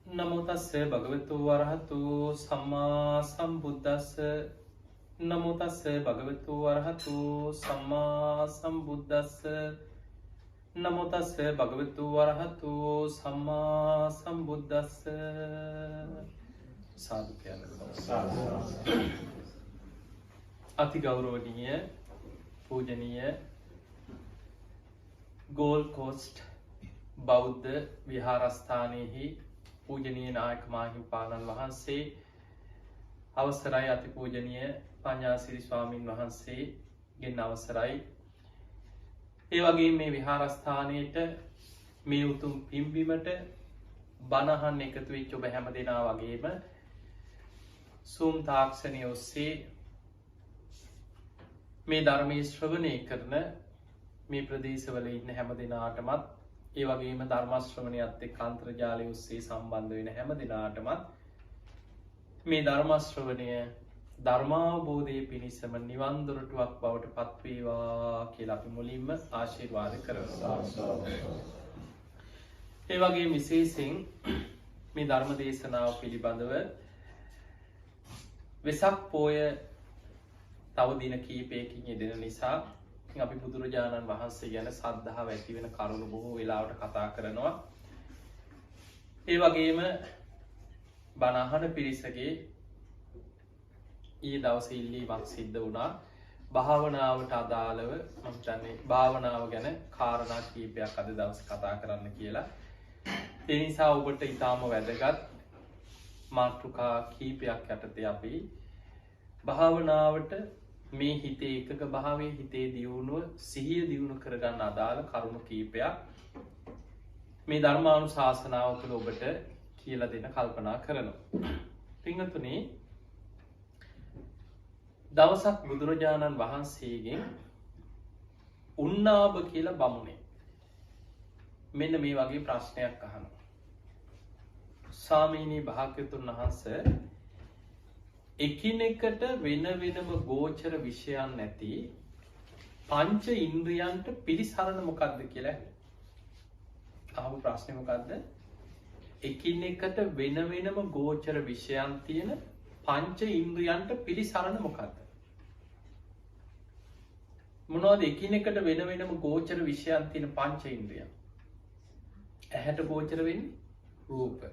නමෝ තස්ස භගවතු වරහතු සම්මා සම්බුද්දස්ස නමෝ තස්ස භගවතු වරහතු සම්මා සම්බුද්දස්ස නමෝ තස්ස භගවතු වරහතු සම්මා සම්බුද්දස්ස සාදු කියලා අති ගෞරවනීය පූජනීය ගෝල්ඩ් කෝස්ට් බෞද්ධ විහාරස්ථානයෙහි පූජනීය නායක මාහිමිපාණන් වහන්සේ අවසරයි අතිපූජනීය පඤ්ඤාසිරි ස්වාමීන් වහන්සේගෙන් අවසරයි ඒ වගේ මේ විහාරස්ථානයට මේ උතුම් පින්බිමට බණ අහන්න එකතු වෙච්ච ඔබ හැම දෙනා වගේම Zoom තාක්ෂණය ඔස්සේ මේ ධර්මයේ ශ්‍රවණය කරන මේ ප්‍රදේශවල ඉන්න හැම දෙනාටමත් ඒ වගේම ධර්ම ශ්‍රවණයත් එක්ක අන්තර්ජාලය ඔස්සේ සම්බන්ධ වෙන හැම දෙනාටමත් මේ ධර්ම ශ්‍රවණය ධර්මාවබෝධයේ පිණිසම නිවන් දොරටුවක් බවට පත් වේවා කියලා අපි මුලින්ම ආශිර්වාද කරනවා. ඒ වගේම විශේෂයෙන් මේ ධර්ම දේශනාව පිළිබඳව වෙසක් පෝය තව දින කීපයකින් යෙදෙන නිසා අපි බුදුරජාණන් වහන්සේ ගැන සද්ධාව ඇති වෙන කරුණු බොහෝ වෙලාවට කතා කරනවා. ඒ වගේම බණ අහන පිරිසගේ ඊයේ දවසේ ඉල්ලීමක් සිද්ධ වුණා. භාවනාවට අදාළව මම හිතන්නේ භාවනාව ගැන කාරණා කීපයක් අද දවසේ කතා කරන්න කියලා. ඒ නිසා ඔබට ඊටාම වැදගත් මාතෘකා කීපයක් යටතේ අපි භාවනාවට මේ හිතේ එකක භාවයේ හිතේ දියුණුව සිහිය දියුණු කරගන්න අදාළ කරුණු කීපයක් මේ ධර්මානුශාසනාව තුළ ඔබට කියලා දෙන්න කල්පනා කරනවා. පින්වතුනි, දවසක් බුදුරජාණන් වහන්සේගෙන් උන්නාභ කියලා බමුණේ මෙන්න මේ වගේ ප්‍රශ්නයක් අහනවා. ස්වාමීනි භාග්‍යවතුන් වහන්සේ, එකිනෙකට වෙන වෙනම ගෝචර විෂයන් නැති පංච ඉන්ද්‍රියන්ට පිළිසරණ මොකක්ද කියලා අහපු ප්‍රශ්නේ මොකක්ද? එකිනෙකට වෙන වෙනම ගෝචර විෂයන් තියෙන පංච ඉන්ද්‍රියන්ට පිළිසරණ මොකක්ද? මොනවද එකිනෙකට වෙන වෙනම ගෝචර විෂයන් තියෙන පංච ඉන්ද්‍රියන්? ඇහැට ගෝචර වෙන්නේ රූප,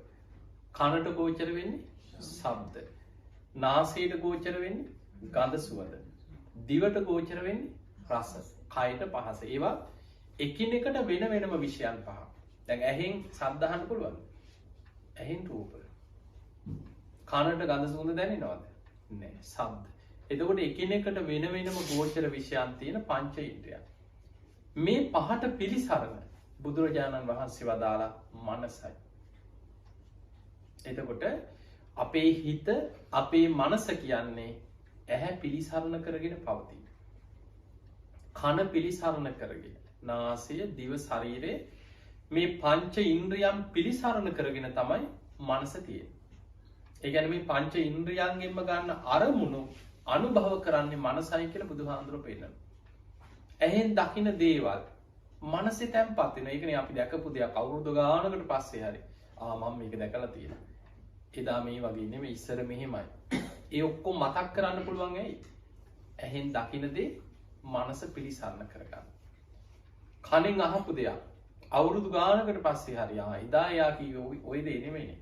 කනට ගෝචර වෙන්නේ ශබ්ද, නාසයට ගෝචර වෙන්නේ ගඳ සුවඳ, දිවට ගෝචර වෙන්නේ රස, කයට පහස. ඒවා එකිනෙකට වෙන වෙනම විෂයන් පහ. දැන් ඇහෙන් ශබ්ද අහන්න පුළුවන්. ඇහෙන් රූප. කනට ගඳ සුවඳ දැනෙනවද? නෑ. ශබ්ද. එතකොට එකිනෙකට වෙන වෙනම ගෝචර විෂයන් තියෙන පංච ඉන්ද්‍රියන්. මේ පහට පිළිසරණ බුදුරජාණන් වහන්සේ වදාලා මනසයි. එතකොට අපේ හිත, අපේ මනස කියන්නේ ඇහැ පිළිසරණ කරගෙන පවතින. කන පිළිසරණ කරගෙන, නාසය, දිව, ශරීරය මේ පංච ඉන්ද්‍රියන් පිළිසරණ කරගෙන තමයි මනස තියෙන්නේ. ඒ කියන්නේ මේ පංච ඉන්ද්‍රියන්ගෙන්ම ගන්න අරමුණු අනුභව කරන්නේ මනසයි කියලා බුදුහාඳුරෝ පෙන්නනවා. ඇහෙන් දකින දේවල් මනසේ තැම්පත් වෙනවා. ඒ කියන්නේ අපි දැකපු දෙයක් අවුරුදු ගානකට පස්සේ හරි මම මේක දැකලා තියෙනවා. එදා මේ වගේ නෙමෙයි, ඉස්සර මෙහෙමයි. ඒ ඔක්කොම මතක් කරන්න පුළුවන් ඇයි? ඇහෙන් දකින දේ මනස පිළිසරණ කරගන්න. කනෙන් අහපු දෙයක් අවුරුදු ගානකට පස්සේ හරි එදා එයා කිව්වේ ওই දේ නෙමෙයිනේ.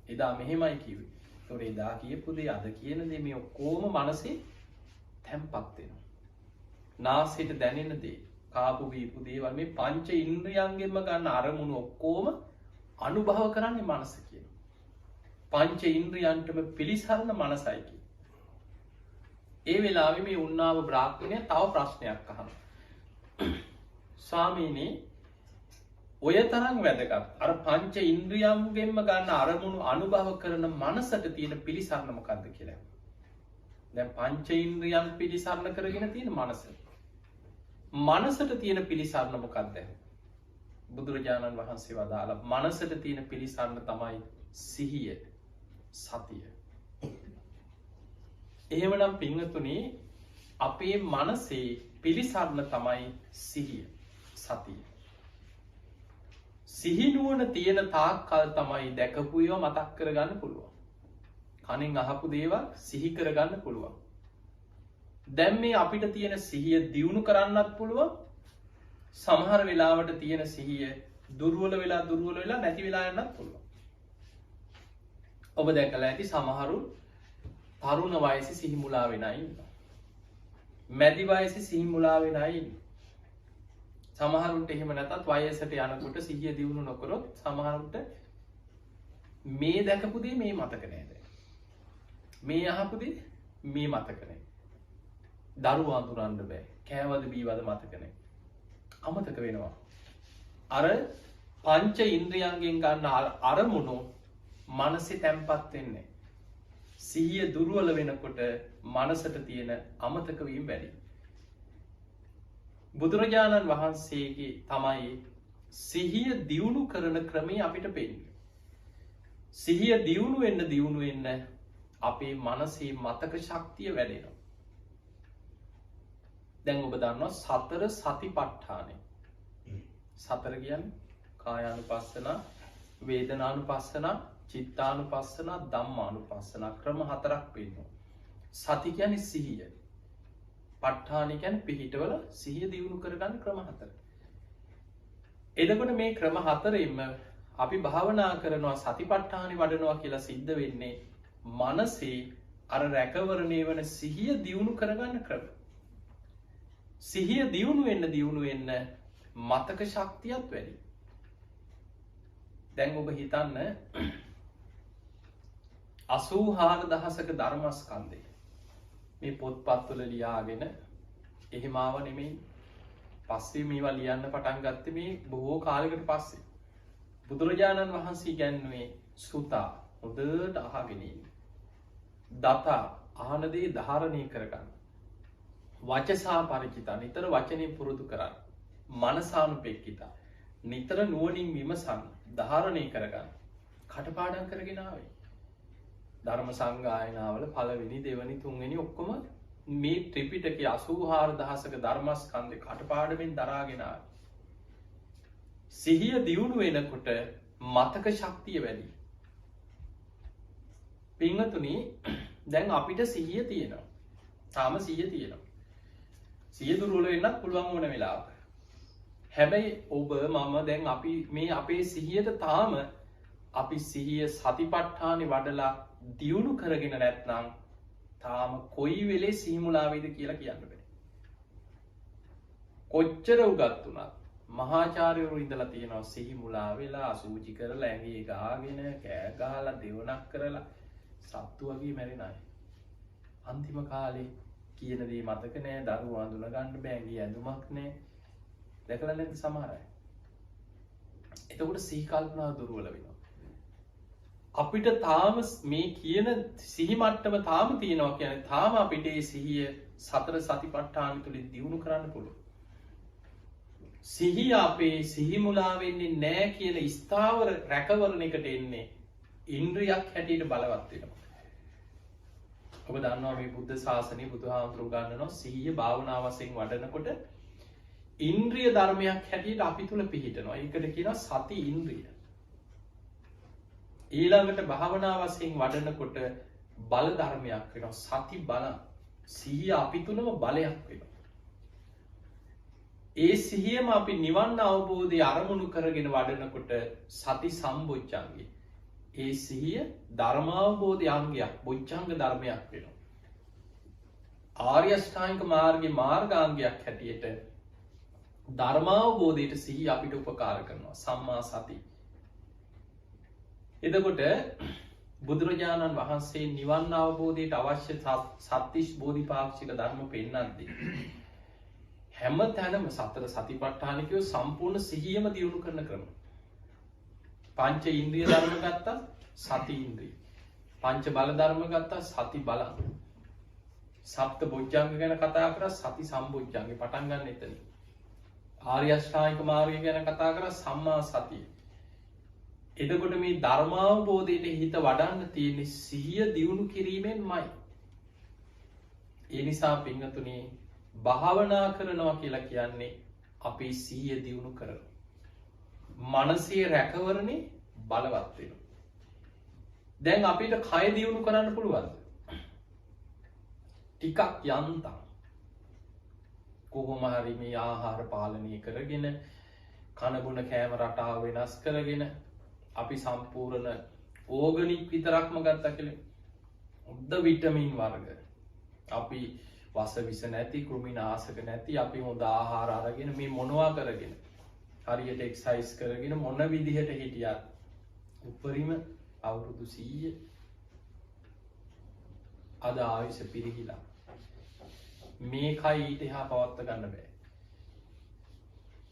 එදා මෙහෙමයි කිව්වේ. ඒතකොට එදා කියපු දේ අද කියන දේ මේ ඔක්කොම මනසේ තැම්පත් වෙනවා. නාසයට දැනෙන දේ, කාපු බීපු දේවල් මේ පංච ඉන්ද්‍රියන්ගෙන්ම ගන්න අරමුණු ඔක්කොම අනුභව කරන්නේ මනස කියන. පංච ඉන්ද්‍රියන්ටම පිළිසරණ මනසයි කිය. ඒ වෙලාවේ මේ උන්නාව බ්‍රාහ්මණය තව ප්‍රශ්නයක් අහනවා. ස්වාමීනි, ඔය තරම් වැදගත් අර පංච ඉන්ද්‍රියන්ගෙන්ම ගන්න අරමුණු අනුභව කරන මනසට තියෙන පිළිසරණ මොකක්ද කියලා. දැන් පංච ඉන්ද්‍රියන් පිළිසරණ කරගෙන තියෙන මනස. මනසට තියෙන පිළිසරණ මොකක්ද? බුදුරජාණන් වහන්සේ වදාලා මනසට තියෙන පිළිසරණ තමයි සිහිය, සතිය. එහෙමනම් පින්වතුනි, අපේ මනසේ පිළිසරණ තමයි සිහිය, සතිය. සිහිනුවන තියෙන තාක් කල් තමයි දැකපු ඒවා මතක් කරගන්න පුළුවන්. කනින් අහපු දේවල් සිහි කරගන්න පුළුවන්. දැන් මේ අපිට තියෙන සිහිය දියුණු කරන්නත් පුළුවන්. සමහර වෙලාවට තියෙන සිහිය දුර්වල වෙලා නැති වෙලා යන්නත් පුළුවන්. ඔබ දැකලා ඇති සමහරු තරුණ වයසේ සිහි මුලා වෙන අය ඉන්නවා. මැදි වයසේ සිහි මුලා වෙන අය ඉන්නවා. සමහරුන්ට එහෙම නැතත් වයසට යනකොට සිහිය දියුණු නොකරොත් සමහරුන්ට මේ දැකපු දේ මේ මතක නැහැ. මේ අහපු දේ මේ මතක නැහැ. දරුවා අඳුරන්න බෑ. කෑවද බීවද මතක නැහැ. අමතක වෙනවා. අර පංච ඉන්ද්‍රියයන්ගෙන් ගන්න අරමුණු මනසේ තැම්පත් වෙන්නේ. සිහිය දුර්වල වෙනකොට මනසට තියෙන අමතක වීම වැඩි. බුදුරජාණන් වහන්සේගේ තමයි සිහිය දියුණු කරන ක්‍රමය අපිට පෙන්නේ. සිහිය දියුණු වෙන්න අපේ මනසේ මතක ශක්තිය වැඩෙනවා. දැන් ඔබ දන්නවා සතර සතිපට්ඨානය. සතර කියන්නේ කායානුපස්සනා, වේදනානුපස්සනා, චිත්තානුපස්සනා, ධම්මානුපස්සනා ක්‍රම හතරක් වෙනවා. සති කියන්නේ සිහිය. ප ဋ ාණි කියන්නේ පිහිටවල සිහිය දියුණු කරගන්න ක්‍රම හතර. එතකොට මේ ක්‍රම හතරෙන්ම අපි භාවනා කරනවා සතිපට්ඨානෙ වඩනවා කියලා සිද්ධ වෙන්නේ මනසේ අර රැකවරණය වන සිහිය දියුණු කරගන්න ක්‍රම. සිහිය දියුණු වෙන්න මතක ශක්තියත් වැඩි. දැන් ඔබ හිතන්න 84000ක ධර්මස්කන්ධය මේ පොත්පත්වල ලියාගෙන එහෙම ආව නෙමෙයි. පස්සේ මේවා ලියන්න පටන් ගත්තේ මේ බොහෝ කාලයකට පස්සේ. බුදුරජාණන් වහන්සේ ඉගැන්වුවේ සුතා හොඳට අහගෙන ඉන්න. දතා අහන දේ ධාරණය කරගන්න. වචසා පරිචිතා නිතර වචනේ පුරුදු කරන්න. මනසානුපෙක්ඛිතා නිතර නුවණින් විමසන්න, ධාරණය කරගන්න. කටපාඩම් කරගෙන ආවේ. ධර්ම සංගායනාවල පළවෙනි දෙවනි තුන්වෙනි ඔක්කොම මේ ත්‍රිපිටකයේ 84000ක ධර්මස්කන්ධේ කටපාඩමින් දරාගෙන ආවේ. සිහිය දියුණු වෙනකොට මතක ශක්තිය වැඩි. පින්වතුනි දැන් අපිට සිහිය තියෙනවා. තාම සිහිය තියෙනවා. සිහිය දුර්වල වෙන්නත් පුළුවන් ඕන වෙලාවක. හැබැයි ඔබ මම දැන් අපි මේ අපේ සිහියට තාම අපි සිහිය සතිපට්ඨානෙ වඩලා දියුණු කරගෙන නැත්නම් තාම කොයි වෙලේ සිහි මුලා වේද කියලා කියන්න බෑ. කොච්චර උගත් වුණත් මහාචාර්යවරු ඉඳලා තියෙනවා සිහි මුලා වෙලා අසූචි කරලා ඇඟේ ගාගෙන කෑ ගහලා දෙවනක් කරලා සත්තු වගේ මැරෙන අය. අන්තිම කාලේ කියන දේ මතක නෑ, දරුවෝ අඳුන ගන්න බෑ, ඇඟේ ඇඳුමක් නෑ. දැකලා නැද්ද සමහර අය? එතකොට සිහි කල්පනා දුර්වල වෙනවා. අපිට තාම මේ කියන සිහි මට්ටම තාම තියෙනවා කියන්නේ තාම අපිට ඒ සිහිය සතර සතිපට්ඨාන තුලින් දියුණු කරන්න පුළුවන්. සිහිය අපේ සිහි මුලා වෙන්නේ නැහැ කියන ස්ථාවර රැකවරණයකට එන්නේ ඉන්ද්‍රියක් හැටියට බලවත් වෙනවා. ඔබ දන්නවා මේ බුද්ධ ශාසනය බුදුහාමුදුරුවෝ ගන්නනවා සිහිය භාවනා වශයෙන් වඩනකොට ඉන්ද්‍රිය ධර්මයක් හැටියට අපි තුල පිහිටනවා. ඒකට කියනවා සති ඉන්ද්‍රිය. ඊළඟට භාවනා වශයෙන් වඩනකොට බල ධර්මයක් වෙනවා. සති බල. සිහිය අපි තුලම බලයක් වෙනවා. ඒ සිහියම අපි නිවන් අවබෝධය අරමුණු කරගෙන වඩනකොට සති සම්බොජ්ජංගේ. ඒ සිහිය ධර්මාවබෝධ අංගයක්, බොජ්ජංග ධර්මයක් වෙනවා. ආර්ය අෂ්ටාංගික මාර්ගයේ මාර්ගාංගයක් හැටියට ධර්මාවබෝධයට සිහිය අපිට උපකාර කරනවා. සම්මා සති. එතකොට බුදුරජාණන් වහන්සේ නිවන් අවබෝධයට අවශ්‍ය සත්‍තිස් බෝධිපාක්ෂික ධර්ම පෙන්නද්දී හැම තැනම සතර සතිපට්ඨාන කියව සම්පූර්ණ සිහියම දියුණු කරන ක්‍රම. පංච ඉන්ද්‍රිය ධර්ම ගත්තා සති ඉන්ද්‍රිය. පංච බල ධර්ම ගත්තා සති බල. සප්ත බොජ්ජංග ගැන කතා කරා සති සම්බොජ්ජංගේ පටන් ගන්න එතන. ආර්ය අෂ්ටාංගික මාර්ගය ගැන කතා කරා සම්මා සතිය. එතකොට මේ ධර්මාවබෝධයට හිත වඩන්න තියෙන්නේ සිහිය දියුණු කිරීමෙන්මයි. ඒ නිසා පින්වතුනි භාවනා කරනවා කියලා කියන්නේ අපේ සිහිය දියුණු කරනවා. මනසේ රැකවරණේ බලවත් වෙනවා. දැන් අපිට කය දියුණු කරන්න පුළුවන්ද? ටිකක් යන්තම් කොහොම හරි මේ ආහාර පාලනය කරගෙන කනබුන කෑම රටාව වෙනස් කරගෙන අපි සම්පූර්ණ ඕගනික් විතරක්ම ගත්ත කළේ උද්ද විටමින් වර්ග අපි වස විස නැති කෘමිනාශක නැති අපි හොඳ ආහාර අරගෙන මේ මොනවා කරගෙන හරියට එක්සයිස් කරගෙන මොන විදිහට හිටියත් උපරිම අවුරුදු 100 අද ආයුෂ පිරිහිලා මේ කයි ඊට එහා පවත්ව ගන්න බෑ.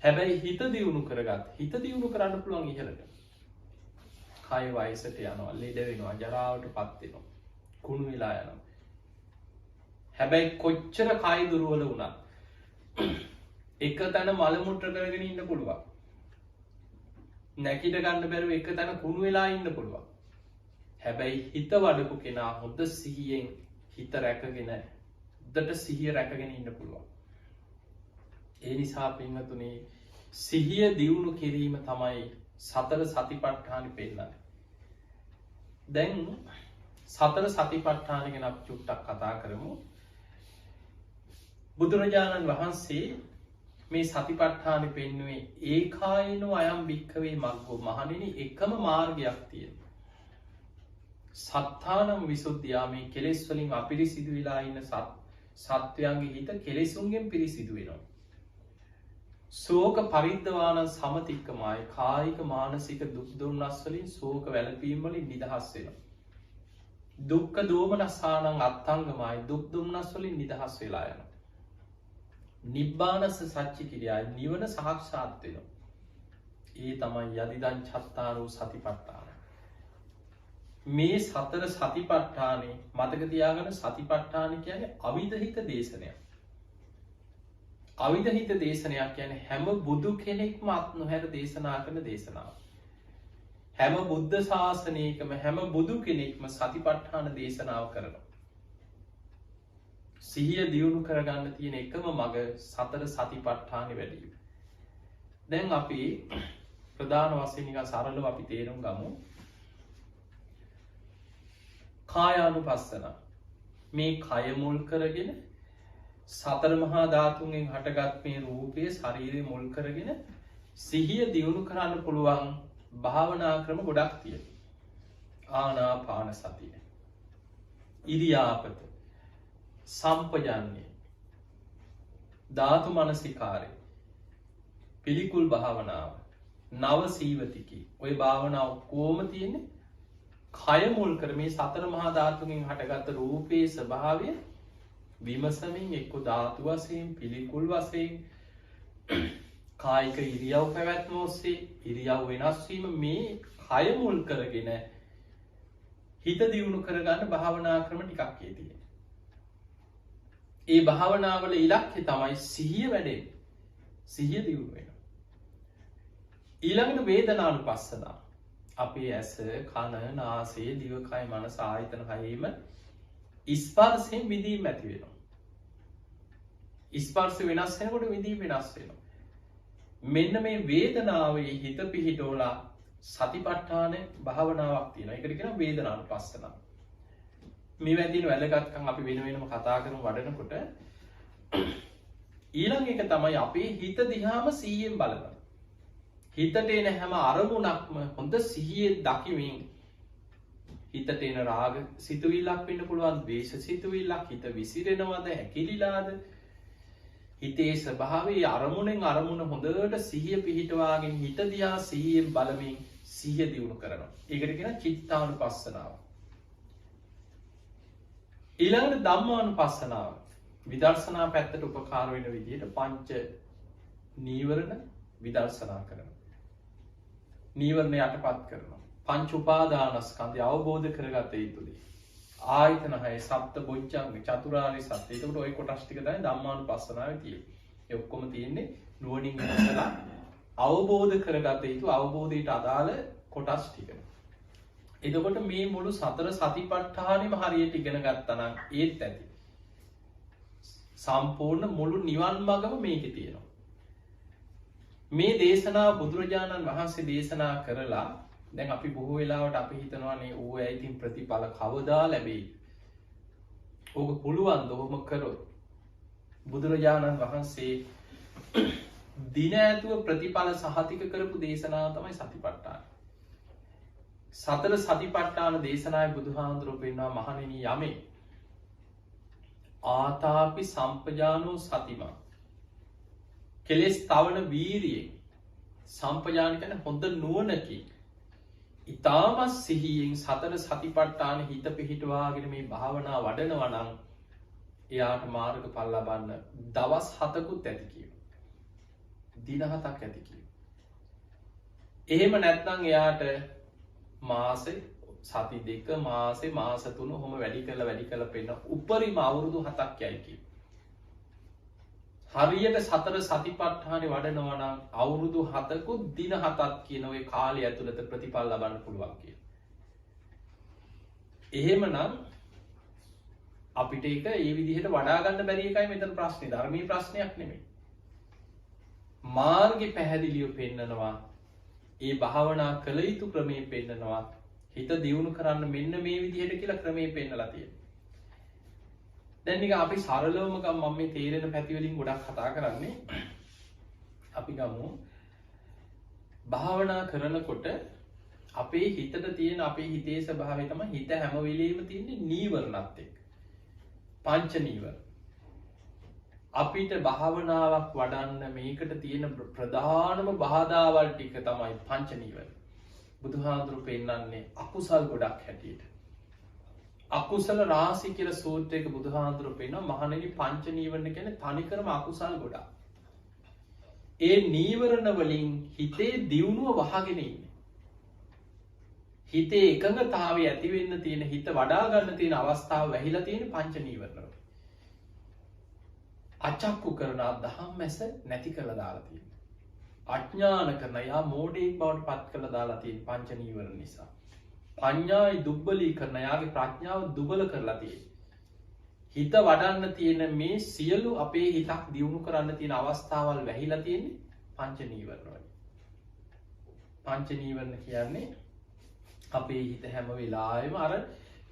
හැබැයි හිත දියුණු කරගත් හිත දියුණු කරන්න පුළුවන් ඉහළට කය වයසට යනවා ලෙඩ වෙනවා ජරාවට පත් වෙනවා කුණු වෙලා යනවා. හැබැයි කොච්චර කය දුර්වල වුණත් එක තැන මල මුත්‍ර කරගෙන ඉන්න පුළුවන්. නැකිට ගන්න බැරුව එක තැන කුණු වෙලා ඉන්න පුළුවන්. හැබැයි හිත වඩපු කෙනා හොඳ සිහියෙන් හිත රැකගෙන උද්දට සිහිය රැකගෙන ඉන්න පුළුවන්. ඒ නිසා පින්වතුනි සිහිය දියුණු කිරීම තමයි සතර සතිපට්ඨානෙ පෙන්නන්නේ. දැන් සතර සතිපට්ඨාන ගැන අපි චුට්ටක් කතා කරමු. බුදුරජාණන් වහන්සේ මේ සතිපට්ඨානෙ පෙන්නුවේ ඒකායනෝ අයම් භික්ඛවේ මග්ගෝ මහණෙනි එකම මාර්ගයක් තියෙනවා. සත්තානම් විසුද්ධියා මේ කෙලෙස් වලින් අපිරිසිදු වෙලා ඉන්න සත්වයන්ගේ හිත කෙලෙසුන්ගෙන් පිරිසිදු වෙනවා. ශෝක පරිද්දවාන සමතික්කමයි කායික මානසික දුක් දුම්නස් වලින් ශෝක වැළපීම් වලින් නිදහස් වෙනවා. දුක්ඛ දෝමනසානං අත්ංගමයි දුක් දුම්නස් වලින් නිදහස් වෙලා යනවා. නිබ්බානස සච්චි කිරියයි නිවන සාක්ෂාත් වෙනවා. ඒ තමයි යදිදං චත්තාරෝ සතිපට්ඨාන. මේ සතර සතිපට්ඨානේ මතක තියාගන්න සතිපට්ඨාන කියන්නේ අවිදහිත දේශනයක්. අවිදහිත දේශනයක් කියන්නේ හැම බුදු කෙනෙක්ම අත් නොහැර දේශනා කරන දේශනාව. හැම බුද්ධ ශාසනයකම හැම බුදු කෙනෙක්ම සතිපට්ඨාන දේශනාව කරනවා. සිහිය දියුණු කරගන්න තියෙන එකම මග සතර සතිපට්ඨානෙ වැඩිම. දැන් අපි ප්‍රධාන වශයෙන් නිකන් සරලව අපි තේරුම් ගමු. කායානුපස්සන මේ කය මුල් කරගෙන සතර මහා ධාතුන්ගෙන් හටගත් මේ රූපය ශරීරය මුල් කරගෙන සිහිය දියුණු කරන්න පුළුවන් භාවනා ක්‍රම ගොඩක් තියෙනවා. ආනාපාන සතිය, ඉරියාපත, සම්පජන්ණය, ධාතු මනසිකාරය, පිළිකුල් භාවනාව, නව සීවතිකි. ඔය භාවනාව කොහොම තියෙන්නේ? කය මුල් කර මේ සතර මහා ධාතුන්ගෙන් හටගත් රූපයේ ස්වභාවය විමසමින් එක්ක ධාතු වශයෙන් පිළිකුල් වශයෙන් කායික ඉරියව් පැවැත්ම ඔස්සේ ඉරියව් වෙනස් වීම මේ කය මුල් කරගෙන හිත දියුණු කරගන්න භාවනා ක්‍රම ටිකක් තියෙනවා. ඒ භාවනාවල ඉලක්කය තමයි සිහිය වැඩෙන්නේ. සිහිය දියුණු වෙනවා. ඊළඟට වේදනානුපස්සනාව. අපේ ඇස, කන, නාසය, දිවකය, මනස ආයතන හයේම ස්පර්ශයෙන් විඳීම ඇති වෙනවා. ස්පර්ශ වෙනස් වෙනකොට විඳීම වෙනස් වෙනවා. මෙන්න මේ වේදනාවේ හිත පිහිටෝලා සතිපට්ඨාන භාවනාවක් තියෙනවා. ඒකට කියනවා වේදනානුපස්සනාව. මේ වැදින වැදගත්කම් අපි වෙන වෙනම කතා කරමු වඩනකොට. ඊළඟ එක තමයි අපේ හිත දිහාම සිහියෙන් බලනවා. හිතට එන හැම අරමුණක්ම හොඳ සිහියෙන් දකිමින් හිතට එන රාග සිතුවිල්ලක් වෙන්න පුළුවන්, ද්වේෂ සිතුවිල්ලක්, හිත විසිරෙනවද, හැකිලිලාද, හිතේ ස්වභාවයේ අරමුණෙන් අරමුණ හොඳට සිහිය පිහිටවාගෙන හිත දිහා සිහියෙන් බලමින් සිහිය දියුණු කරනවා. ඒකට කියනවා චිත්තානුපස්සනාව. ඊළඟට ධම්මානුපස්සනාව. විදර්ශනා පැත්තට උපකාර වෙන විදිහට පංච නීවරණ විදර්ශනා කරනවා. නීවරණ යටපත් කරනවා. පංච උපාදානස්කන්ධය අවබෝධ කරගත යුතුයි. ආයතන හය, සප්ත බොජ්ජංග, චතුරාර්ය සත්‍ය. ඒකට ওই කොටස් ටික තමයි ධම්මානුපස්සනාවේ තියෙන්නේ. ඒ ඔක්කොම තියෙන්නේ නුවණින් විමසලා අවබෝධ කරගත යුතු අවබෝධයට අදාළ කොටස් ටික. එතකොට මේ මුළු සතර සතිපට්ඨානෙම හරියට ඉගෙන ගත්තා නම් ඒත් ඇති. සම්පූර්ණ මුළු නිවන් මගම මේකේ තියෙනවා. මේ දේශනා බුදුරජාණන් වහන්සේ දේශනා කරලා දැන් අපි බොහෝ වෙලාවට අපි හිතනවානේ ඕ ඇයිතින් ප්‍රතිඵල කවදා ලැබෙයි. ඕක පුළුවන් දොහොම කරොත් බුදුරජාණන් වහන්සේ දින ඇතුව ප්‍රතිඵල සහතික කරපු දේශනාව තමයි සතිපට්ඨාන. සතර සතිපට්ඨාන දේශනාවේ බුදුහාමුදුරුවෝ පෙන්වනවා මහණෙනි යමේ ආතාපි සම්පජානෝ සතිමා කෙලෙස් තවන වීරියෙන් සම්පජාන කියන්නේ හොඳ නුවණකින් ඊටමත් සිහියෙන් සතර සතිපට්ඨාන හිත පිහිටවාගෙන මේ භාවනා වඩනවා නම් එයාට මාර්ගඵල ලබන්න දවස් 7කුත් ඇති කියනවා. දින 7ක් ඇති කියනවා. එහෙම නැත්නම් එයාට මාසේ සති 2 මාසේ මාස 3 ඔහොම වැඩි කරලා පෙන්න උපරිම අවුරුදු 7ක් යයි කියනවා. හරියට සතර සතිපට්ඨානේ වඩනවා නම් අවුරුදු 7කුත් දින 7ක් කියන ওই කාලය ඇතුළත ප්‍රතිඵල ලබන්න පුළුවන් කියලා. එහෙමනම් අපිට ඒක ඒ විදිහට වඩා ගන්න බැරි එකයි මෙතන ප්‍රශ්නේ. ධර්මීය ප්‍රශ්නයක් නෙමෙයි. මාර්ගේ පැහැදිලිව පෙන්නනවා. ඒ භාවනා කළ යුතු ක්‍රමයේ පෙන්නනවා. හිත දියුණු කරන්න මෙන්න මේ විදිහට කියලා ක්‍රමයේ පෙන්නලා තියෙනවා. දැන් නිකන් අපි සරලවම මම මේ තේරෙන පැති වලින් ගොඩක් කතා කරන්නේ. අපි ගමු භාවනා කරනකොට අපේ හිතට තියෙන අපේ හිතේ ස්වභාවය තමයි හිත හැම වෙලෙම තියෙන්නේ නීවරණත් එක්ක. පංච නීවරණ. අපිට භාවනාවක් වඩන්න මේකට තියෙන ප්‍රධානම බාධාවල් ටික තමයි පංච නීවරණ. බුදුහාඳුරු පෙන්නන්නේ අකුසල් ගොඩක් හැටියට. අකුසල රාශි කියලා සූත්‍රයක බුදුහාඳුරු පෙන්නනවා මහණෙනි පංච නීවරණ කියන්නේ තනිකරම අකුසල් ගොඩක්. ඒ නීවරණ වලින් හිතේ දියුණුව වහගෙන ඉන්නේ. හිතේ එකඟතාවය ඇති වෙන්න තියෙන හිත වඩා ගන්න තියෙන අවස්ථාව වැහිලා තියෙන පංච නීවරණ වල. අචක්කු කරන ධම්මැස නැති කරලා දාලා තියෙනවා. අඥාන කරන යා මෝඩයෙක් බවට පත් කරලා දාලා තියෙන පංච නීවරණ නිසා. පඤ්ඤායි දුබ්බලී කරන යාගේ ප්‍රඥාව දුබල කරලා තියෙනවා. හිත වඩන්න තියෙන මේ සියලු අපේ හිතක් දියුණු කරන්න තියෙන අවස්ථාවල් වැහිලා තියෙන්නේ පංච නීවරණ වලින්. පංච නීවරණ කියන්නේ අපේ හිත හැම වෙලාවෙම අර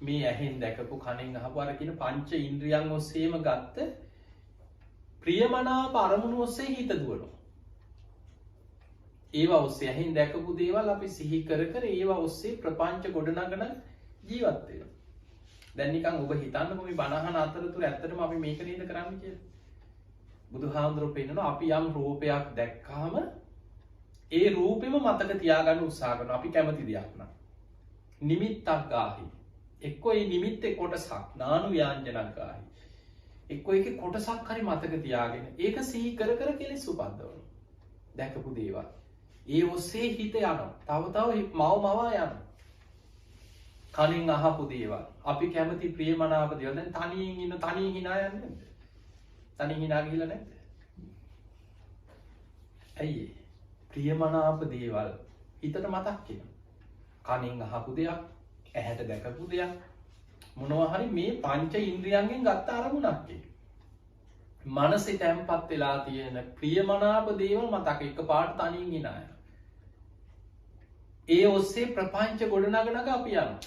මේ ඇහෙන් දැකපු කනෙන් අහපු අර කියන පංච ඉන්ද්‍රියන් ඔස්සේම ගත්ත ප්‍රියමනාප අරමුණු ඔස්සේ හිත දුවනවා. ඒවා ඔස්සේ ඇහෙන් දැකපු දේවල් අපි සිහි කර කර ඒවා ඔස්සේ ප්‍රපංච ගොඩනගන ජීවත් වෙනවා. දැන් නිකන් ඔබ හිතන්නකො මේ බණහන අතරතුර ඇත්තටම අපි මේක නේද කරන්නේ කියලා. බුදුහාමුදුරුවෝ පෙන්නනවා අපි යම් රූපයක් දැක්කාම ඒ රූපෙම මතක තියාගන්න උත්සාහ කරනවා. අපි කැමති දෙයක් නම් නිමිත්තක් ගාහි එක්කෝ ඒ නිමිත්තේ කොටසක් නානු ව්‍යාංජනක් ගාහි එක්කෝ ඒකේ කොටසක් හරි මතක තියාගෙන ඒක සිහි කර කර කෙලෙස් උපද්දවනවා. දැකපු දේවල් ඒ ඔස්සේ හිත යනවා. තව මවා යනවා. කලින් අහපු දේවල් අපි කැමති ප්‍රියමනාප දේවල් දැන් තනියෙන් ඉන්න තනියෙන් hina යන්නේ නැද්ද? තනියෙන් hina ගිහිල්ලා නැද්ද? ඇයි ප්‍රියමනාප දේවල් හිතට මතක් වෙනවා. කනින් අහපු දෙයක් ඇහැට දැකපු දෙයක් මොනවා හරි මේ පංච ඉන්ද්‍රියයන්ගෙන් ගත්ත අරමුණක් ඒක. මනසේ තැම්පත් වෙලා තියෙන ප්‍රියමනාප දේවල් මතක එකපාරට තනියෙන් hina යනවා. ඒ ඔස්සේ ප්‍රපංච ගොඩනගනක අපි යනවා.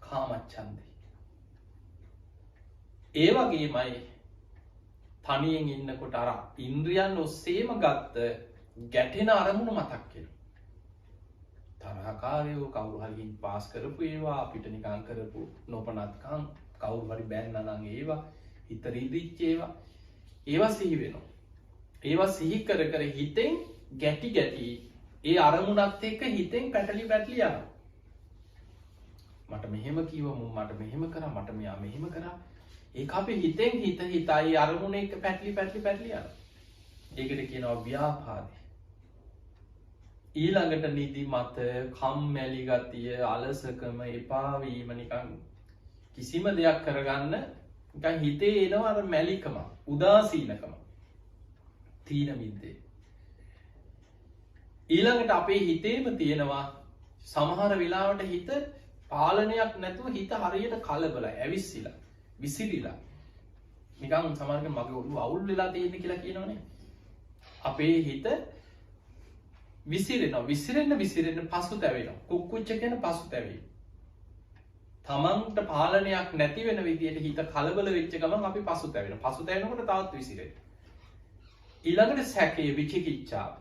කාමච්ඡන්දේ. ඒ වගේමයි තනියෙන් ඉන්නකොට අර ඉන්ද්‍රියන් ඔස්සේම ගත්ත ගැටෙන අරමුණ මතක් වෙනවා. තරහකාරයෝ කවුරු හරි පාස් කරපු ඒවා අපිට නිකන් කරපු නොපනත්කම් කවුරු හරි බැන්නා නම් ඒවා හිත රිදිච්ච ඒවා සිහි වෙනවා. ඒවා සිහි කර කර හිතෙන් ගැටි ඒ අරමුණත් එක්ක හිතෙන් පැටලි යනවා. මට මෙහෙම කිව්වා මට මෙහෙම කරා මට මෙයා මෙහෙම කරා ඒක අපි හිතෙන් හිතයි අරමුණ එක්ක පැටලි යනවා. ඒකට කියනවා ව්‍යාපාදේ. ඊළඟට නිදි මත කම්මැලි ගතිය අලසකම එපා වීම නිකන් කිසිම දෙයක් කරගන්න නිකන් හිතේ එනවා අර මැලිකම උදාසීනකම තීන මිද්දේ. ඊළඟට අපේ හිතේම තියෙනවා සමහර වෙලාවට හිත පාලනයක් නැතුව හිත හරියට කලබලයි ඇවිස්සිලා විසිරිලා නිකන් සමහරවිට මගේ ඔළුව අවුල් වෙලා තියෙන කියලා කියනවනේ. අපේ හිත විසිරෙන්න පසුතැවෙනවා. කුක්කුච්ච කියන පසුතැවීම. තමන්ට පාලනයක් නැති වෙන විදියට හිත කලබල වෙච්ච ගමන් අපි පසුතැවෙන. පසුතැවෙනකොට තවත් විසිරෙනවා. ඊළඟට සැකේ විචිකිච්ඡාව.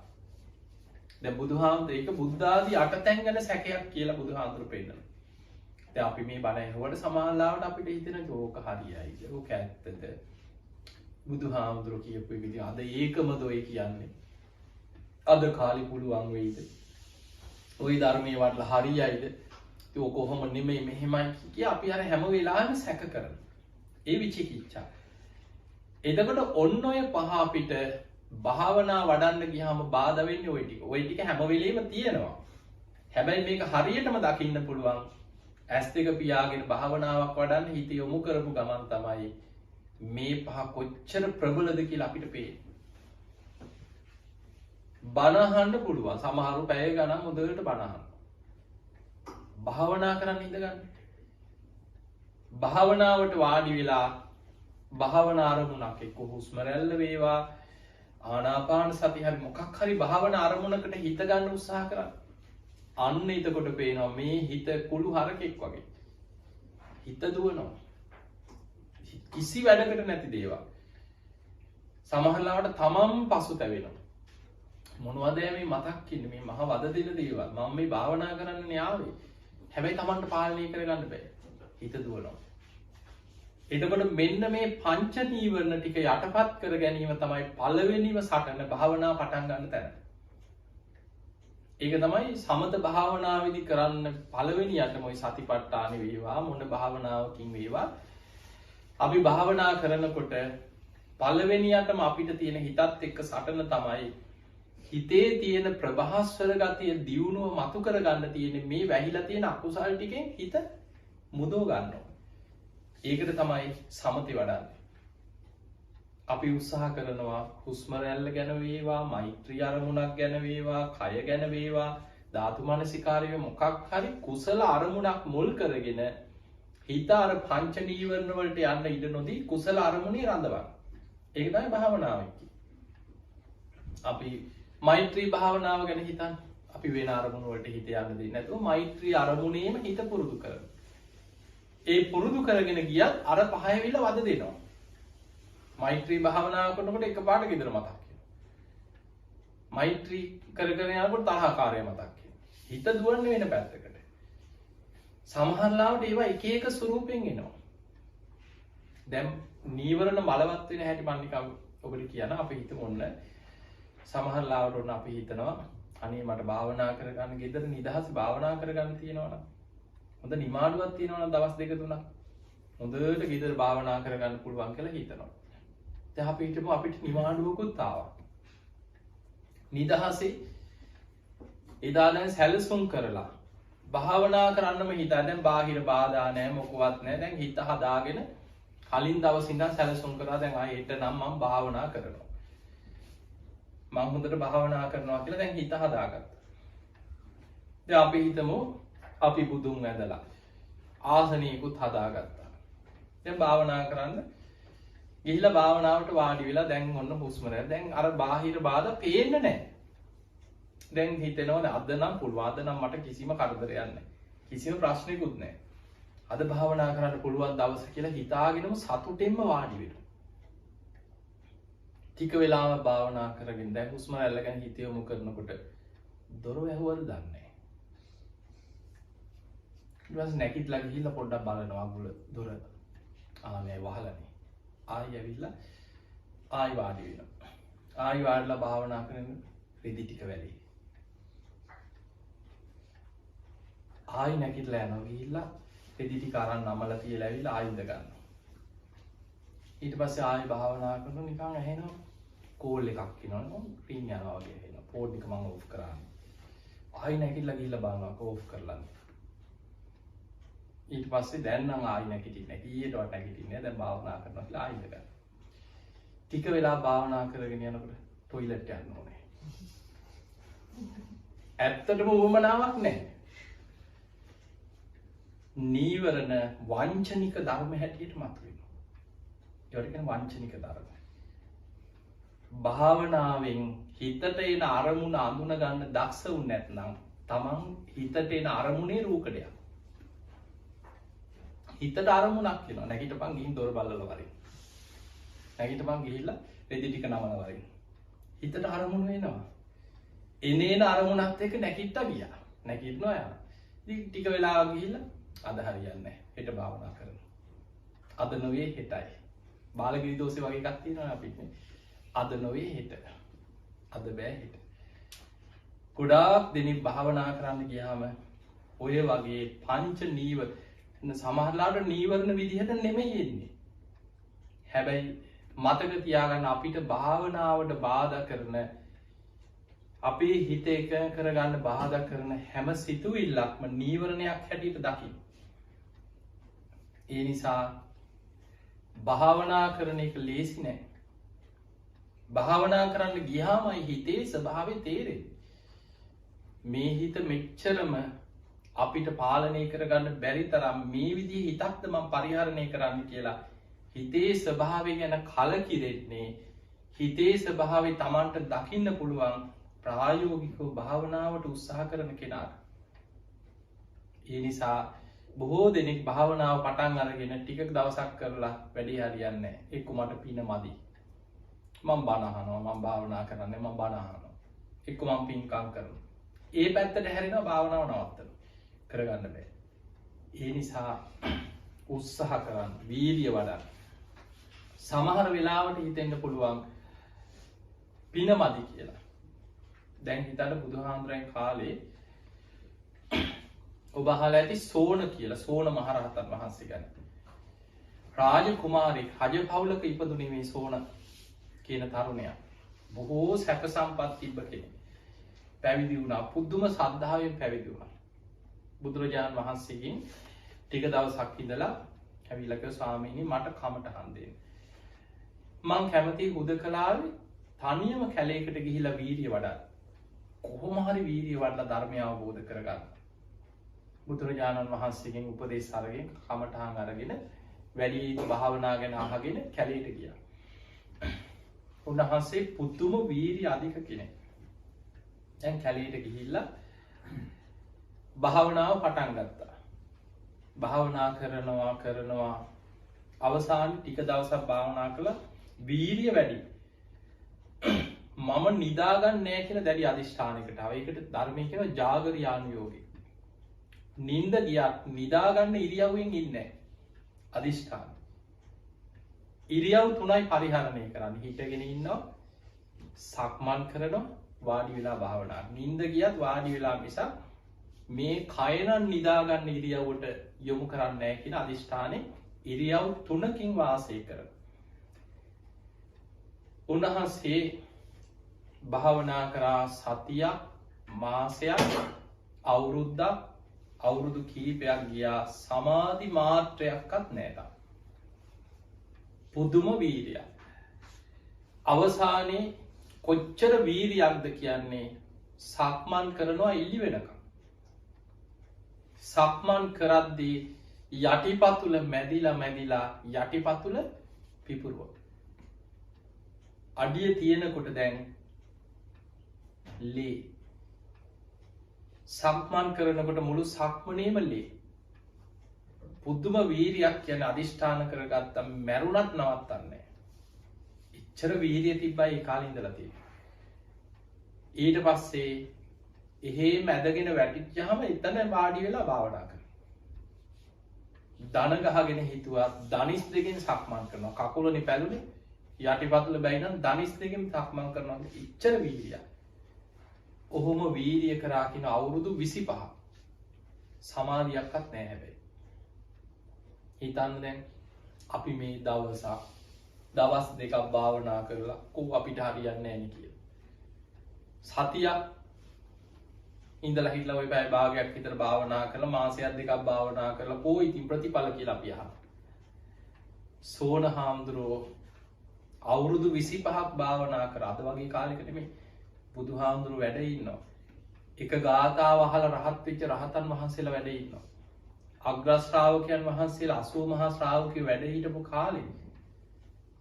දැන් බුදුහාමුදුර ඒක බුද්ධ ආදී අටතැන් ගැන සැකයක් කියලා බුදුහාමුදුර පෙන්නනවා. දැන් අපි මේ බණ ඇහුවට සමාහලාවට අපිට හිතෙන ඕක හරියයිද? ඕක ඇත්තද? බුදුහාමුදුර කියපු විදිහ අද ඒකමද ඔය කියන්නේ? අද කාලේ පුළුවන් වෙයිද? ওই ධර්මයේ වඩලා හරියයිද? ඒක කොහොම නෙමෙයි මෙහෙමයි කිය අපි අර හැම වෙලාවෙම සැක කරනවා. ඒ විචිකිච්ඡා. එතකොට ඔන්න ඔය පහ අපිට භාවනා වඩන්න ගියාම බාධා වෙන්නේ ওই ටික. ওই ටික හැම වෙලෙම තියෙනවා. හැබැයි මේක හරියටම දකින්න පුළුවන් ඇස් දෙක පියාගෙන භාවනාවක් වඩන්න හිත යොමු කරපු ගමන් තමයි මේ පහ කොච්චර ප්‍රබලද කියලා අපිට පේන්නේ. බණ අහන්න පුළුවන්. සමහරු පැය ගණන් හොඳට බණ අහනවා. භාවනා කරන්න ඉඳගන්න. භාවනාවට වාඩි වෙලා භාවනා අරමුණක් එක්ක හුස්ම රැල්ල වේවා ආනාපාන සති හරි මොකක් හරි භාවනා අරමුණකට හිත ගන්න උත්සාහ කරන්න. අන්න එතකොට පේනවා මේ හිත කුළු හරකෙක් වගේ. හිත දුවනවා. කිසි වැඩකට නැති දේවල්. සමහරවිට තමන් පසුතැවෙනවා. මොනවද මේ මතක් ඉන්නේ මේ මහ වද දෙන දේවල්. මම මේ භාවනා කරන්න ආවේ. හැබැයි තමන්ට පාලනය කරගන්න බෑ. හිත දුවනවා. එතකොට මෙන්න මේ පංච නීවරණ ටික යටපත් කර ගැනීම තමයි පළවෙනිම සටන භාවනා පටන් ගන්න තැන. ඒක තමයි සමත භාවනාවේදී කරන්න පළවෙනියටම ওই සතිපට්ඨාන වේවා මොන භාවනාවකින් වේවා අපි භාවනා කරනකොට පළවෙනියටම අපිට තියෙන හිතත් එක්ක සටන තමයි හිතේ තියෙන ප්‍රභාස්වර ගතිය දියුණුව මතු කරගන්න තියෙන මේ වැහිලා තියෙන අකුසල් ටිකෙන් හිත මුදව ගන්නවා. ඒකට තමයි සමති වඩන්නේ. අපි උත්සාහ කරනවා හුස්ම රැල්ල ගැන වේවා, මෛත්‍රී අරමුණක් ගැන වේවා, කය ගැන වේවා, ධාතු මනසිකාරය මොකක් හරි කුසල අරමුණක් මුල් කරගෙන හිත අර පංච නීවරණ වලට යන්න ඉඩ නොදී කුසල අරමුණේ රඳවන්න. ඒක තමයි භාවනාව කියන්නේ. අපි මෛත්‍රී භාවනාව ගැන හිතන්න. අපි වෙන අරමුණු වලට හිත යන්න දෙන්නේ නැතුව මෛත්‍රී අරමුණේම හිත පුරුදු කරනවා. ඒ පුරුදු කරගෙන ගියත් අර පහ ඇවිල්ලා වද දෙනවා. මෛත්‍රී භාවනාව කරනකොට එකපාරට ගෙදර මතක් වෙනවා. මෛත්‍රී කර කර යනකොට තරහකාරය මතක් වෙනවා. හිත දුවන්නේ වෙන පැත්තකට. සමහරවිට ඒවා එක එක ස්වරූපෙන් එනවා. දැන් නීවරණ බලවත් වෙන හැටි මම නිකන් ඔබට කියන අපි හිතමු ඔන්න සමහරවිට ඔන්න අපි හිතනවා අනේ මට භාවනා කරගන්න ගෙදර නිදහස් භාවනා කරගන්න තියෙනවනම් හොඳ නිමාඩුවක් තියෙනවනම් දවස් දෙක තුනක් හොඳට ගෙදර භාවනා කරගන්න පුළුවන් කියලා හිතනවා. දැන් අපි හිතමු අපිට නිමාඩුවකුත් ආවා. නිදහසේ එදා දැන් සැලසුම් කරලා භාවනා කරන්නම හිතා. දැන් බාහිර බාධා නැහැ මොකවත් නැහැ. දැන් හිත හදාගෙන කලින් දවසේ ඉඳන් සැලසුම් කරා දැන් ආයෙ හෙට නම් මම භාවනා කරනවා. මම හොඳට භාවනා කරනවා කියලා දැන් හිත හදාගත්තා. දැන් අපි හිතමු අපි බුදුන් වැඳලා ආසනීයකුත් හදාගත්තා. දැන් භාවනා කරන්න ගිහිල්ලා භාවනාවට වාඩි වෙලා දැන් ඔන්න හුස්ම රැල්ල දැන් අර බාහිර බාධා පේන්නේ නැහැ. දැන් හිතෙනවා අද නම් පුළුවන් අද නම් මට කිසිම කරදරයක් නැහැ. කිසිම ප්‍රශ්නයක්වත් නැහැ. අද භාවනා කරන්න පුළුවන් දවස කියලා හිතාගෙනම සතුටෙන්ම වාඩි වෙනවා. ටික වෙලාවක් භාවනා කරගෙන දැන් හුස්ම රැල්ල ගැන හිත යොමු කරනකොට දොර වැහුවද දන්නේ නැහැ. ඊට පස්සේ නැගිටලා ගිහිල්ලා පොඩ්ඩක් බලනවා අගුල දොර ආනේ වහලානේ. ආයි ඇවිල්ලා ආයි වාඩි වෙනවා. ආයි වාඩිලා භාවනා කරන රෙදි ටික වැලේ. ආයි නැගිටලා යනවා ගිහිල්ලා රෙදි ටික අරන් නමලා තියලා ඇවිල්ලා ආයි ඉඳ ගන්නවා. ඊට පස්සේ ආයි භාවනා කරනවා නිකන් ඇහෙනවා කෝල් එකක් එනවා රින් යනවා වගේ ඇහෙනවා. ෆෝන් එක මම ඕෆ් කරා. ආයි නැගිටලා ගිහිල්ලා බලනවා ඕෆ් කරලා. ඊට පස්සේ දැන් නම් ආයි නැගිටින්නේ නැහැ. ඊයටවත් නැගිටින්නේ නැහැ. දැන් භාවනා කරනවා කියලා ආයි ඉඳ ගන්න. ටික වෙලා භාවනා කරගෙන යනකොට টয়ලට් යන්න ඕනේ. ඇත්තටම උවමනාවක් නැහැ. නීවරණ වංචනික ධර්ම හැටියට මතුවෙනවා. ඒවට කියන වංචනික ධර්ම. භාවනාවෙන් හිතට එන අරමුණ අඳුන ගන්න දක්ෂ වුන් නැත්නම් තමන් හිතට එන අරමුණේ රූකඩයක්. හිතට අරමුණක් කියනවා නැගිටපන් ගිහින් දොර බලලා වරින්. නැගිටපන් ගිහිල්ලා රෙදි ටික නමලා වරින්. හිතට අරමුණ වෙනවා. එනේන අරමුණත් එක්ක නැගිට්ටා ගියා. නැගිටිනවා යනවා. ඉතින් ටික වෙලාවක් ගිහිල්ලා අද හරියන්නේ නැහැ. හෙට භාවනා කරනවා. අද නොවේ හෙටයි. බාලගිරි දෝෂේ වගේ එකක් තියෙනවා අපිට. අද නොවේ හෙට. අද බෑ හෙට. ගොඩාක් දෙනෙක් භාවනා කරන්න ගියාම ඔය වගේ පංච නීවරණ සමහරලාට නීවරණ විදිහට නෙමෙයි එන්නේ. හැබැයි මතක තියාගන්න අපිට භාවනාවට බාධා කරන අපේ හිත එකඟ කරගන්න බාධා කරන හැම සිතුවිල්ලක්ම නීවරණයක් හැටියට දකින්න. ඒ නිසා භාවනා කරන එක ලේසි නෑ. භාවනා කරන්න ගියාමයි හිතේ ස්වභාවය තේරෙන්නේ. මේ හිත මෙච්චරම අපිට පාලනය කරගන්න බැරි තරම් මේ විදිහේ හිතක්ද මම පරිහරණය කරන්න කියලා හිතේ ස්වභාවය ගැන කලකිරෙන්නේ හිතේ ස්වභාවය Tamanට දකින්න පුළුවන් ප්‍රායෝගිකව භාවනාවට උත්සාහ කරන කෙනාට. ඒ නිසා බොහෝ දෙනෙක් භාවනාව පටන් අරගෙන ටික දවසක් කරලා වැඩි හරියන්නේ නැහැ. එක්ක මට පින මදි. මම බණ අහනවා, මම භාවනා කරන්නේ, මම බණ අහනවා. එක්ක මම පින්කම් කරනවා. ඒ පැත්තට හැරෙනවා භාවනාව නවත්තනවා. කරගන්න බෑ. ඒ නිසා උත්සාහ කරන්න, වීර්ය වඩන්න. සමහර වෙලාවට හිතෙන්න පුළුවන් පින මදි කියලා. දැන් හිතන්න බුදුහාමුදුරන් කාලේ ඔබ අහලා ඇති සෝන කියලා, සෝන මහරහතන් වහන්සේ ගැන. රාජ කුමාරයෙක් රජ පවුලක ඉපදුනේ මේ සෝන කියන තරුණයා. බොහෝ සැප සම්පත් තිබ්බ කෙනෙක්. පැවිදි වුණා. පුදුම ශ්‍රද්ධාවෙන් පැවිදි වුණා. බුදුරජාණන් වහන්සේගෙන් ටික දවසක් ඉඳලා ඇවිල්ලා කිව්වා ස්වාමීනි මට කමටහන් දෙන්න. මං කැමති හුදකලාවේ තනියම කැලේකට ගිහිලා වීර්ය වඩන්න. කොහොම හරි වීර්ය වඩලා ධර්මය අවබෝධ කරගන්න. බුදුරජාණන් වහන්සේගෙන් උපදේශ අරගෙන කමටහන් අරගෙන වැඩි භාවනා ගැන අහගෙන කැලේට ගියා. උන්වහන්සේ පුදුම වීර්ය අධික කෙනෙක්. දැන් කැලේට ගිහිල්ලා භාවනාව පටන් ගත්තා. භාවනා කරනවා අවසානයේ ටික දවසක් භාවනා කළා වීර්ය වැඩි. මම නිදාගන්නේ නැහැ කියලා දැඩි අදිෂ්ඨානයකට ආවා. ඒකට ධර්මයේ කියන ජාගරියානුയോഗය. නිින්ද ගියත් නිදාගන්න ඉරියව්වෙන් ඉන්නේ නැහැ. අදිෂ්ඨාන. ඉරියව් තුනයි පරිහරණය කරන්න. හිටගෙන ඉන්නවා, සක්මන් කරනවා, වාඩි වෙලා භාවනා. නිින්ද ගියත් වාඩි වෙලා මිසක් මේ කය නම් නිදාගන්න ඉරියව්වට යොමු කරන්නේ නැහැ කියන අදිෂ්ඨානේ ඉරියව් තුනකින් වාසය කරන. උන්වහන්සේ භාවනා කරා සතියක්, මාසයක්, අවුරුද්දක්, අවුරුදු කීපයක් ගියා සමාධි මාත්‍රයක්වත් නැහැ. පුදුම වීර්යයක්. අවසානයේ කොච්චර වීර්යයක්ද කියන්නේ සක්මන් කරනවා ඉලි වෙනකම්. සක්මන් කරද්දී යටිපතුල මැදිලා යටිපතුල පිපුරුවා. අඩිය තියෙනකොට දැන් ලේ. සක්මන් කරනකොට මුළු සක්මනේම ලේ. පුදුම වීර්යයක් කියන්නේ අදිෂ්ඨාන කරගත්තම මැරුණත් නවත්තන්නේ නැහැ. එච්චර වීර්යය තිබ්බයි ඒ කාලේ ඉඳලා තියෙන්නේ. ඊට පස්සේ එහෙම ඇදගෙන වැටිච්චාම එතන වාඩි වෙලා භාවනා කරනවා. දන ගහගෙන හිතුවා ධනිස් දෙකෙන් සක්මන් කරනවා. කකුලනේ පැලුනේ. යටිපතුල බැයි නම් ධනිස් දෙකෙන් සක්මන් කරනවා. ඉච්චර වීර්යයක්. ඔහොම වීර්ය කරා කියන අවුරුදු 25. සමාධියක්වත් නැහැ හැබැයි. හිතන්න දැන් අපි මේ දවස් දෙකක් භාවනා කරලා කොහොම අපිට හරියන්නේ නැහැ නේ කියලා. සතියක් ඉඳලා හිටලා ওই පැය භාගයක් විතර භාවනා කරලා මාසයක් දෙකක් භාවනා කරලා කොයි ඉතින් ප්‍රතිඵල කියලා අපි අහනවා. සෝන හාමුදුරුවෝ අවුරුදු 25ක් භාවනා කරා. අද වගේ කාලෙක නෙමෙයි. බුදුහාමුදුරුවෝ වැඩ ඉන්නවා. එක ගාථාව අහලා රහත් වෙච්ච රහතන් වහන්සේලා වැඩ ඉන්නවා. අග්‍ර ශ්‍රාවකයන් වහන්සේලා 80 මහා ශ්‍රාවකයෝ වැඩ හිටපු කාලේ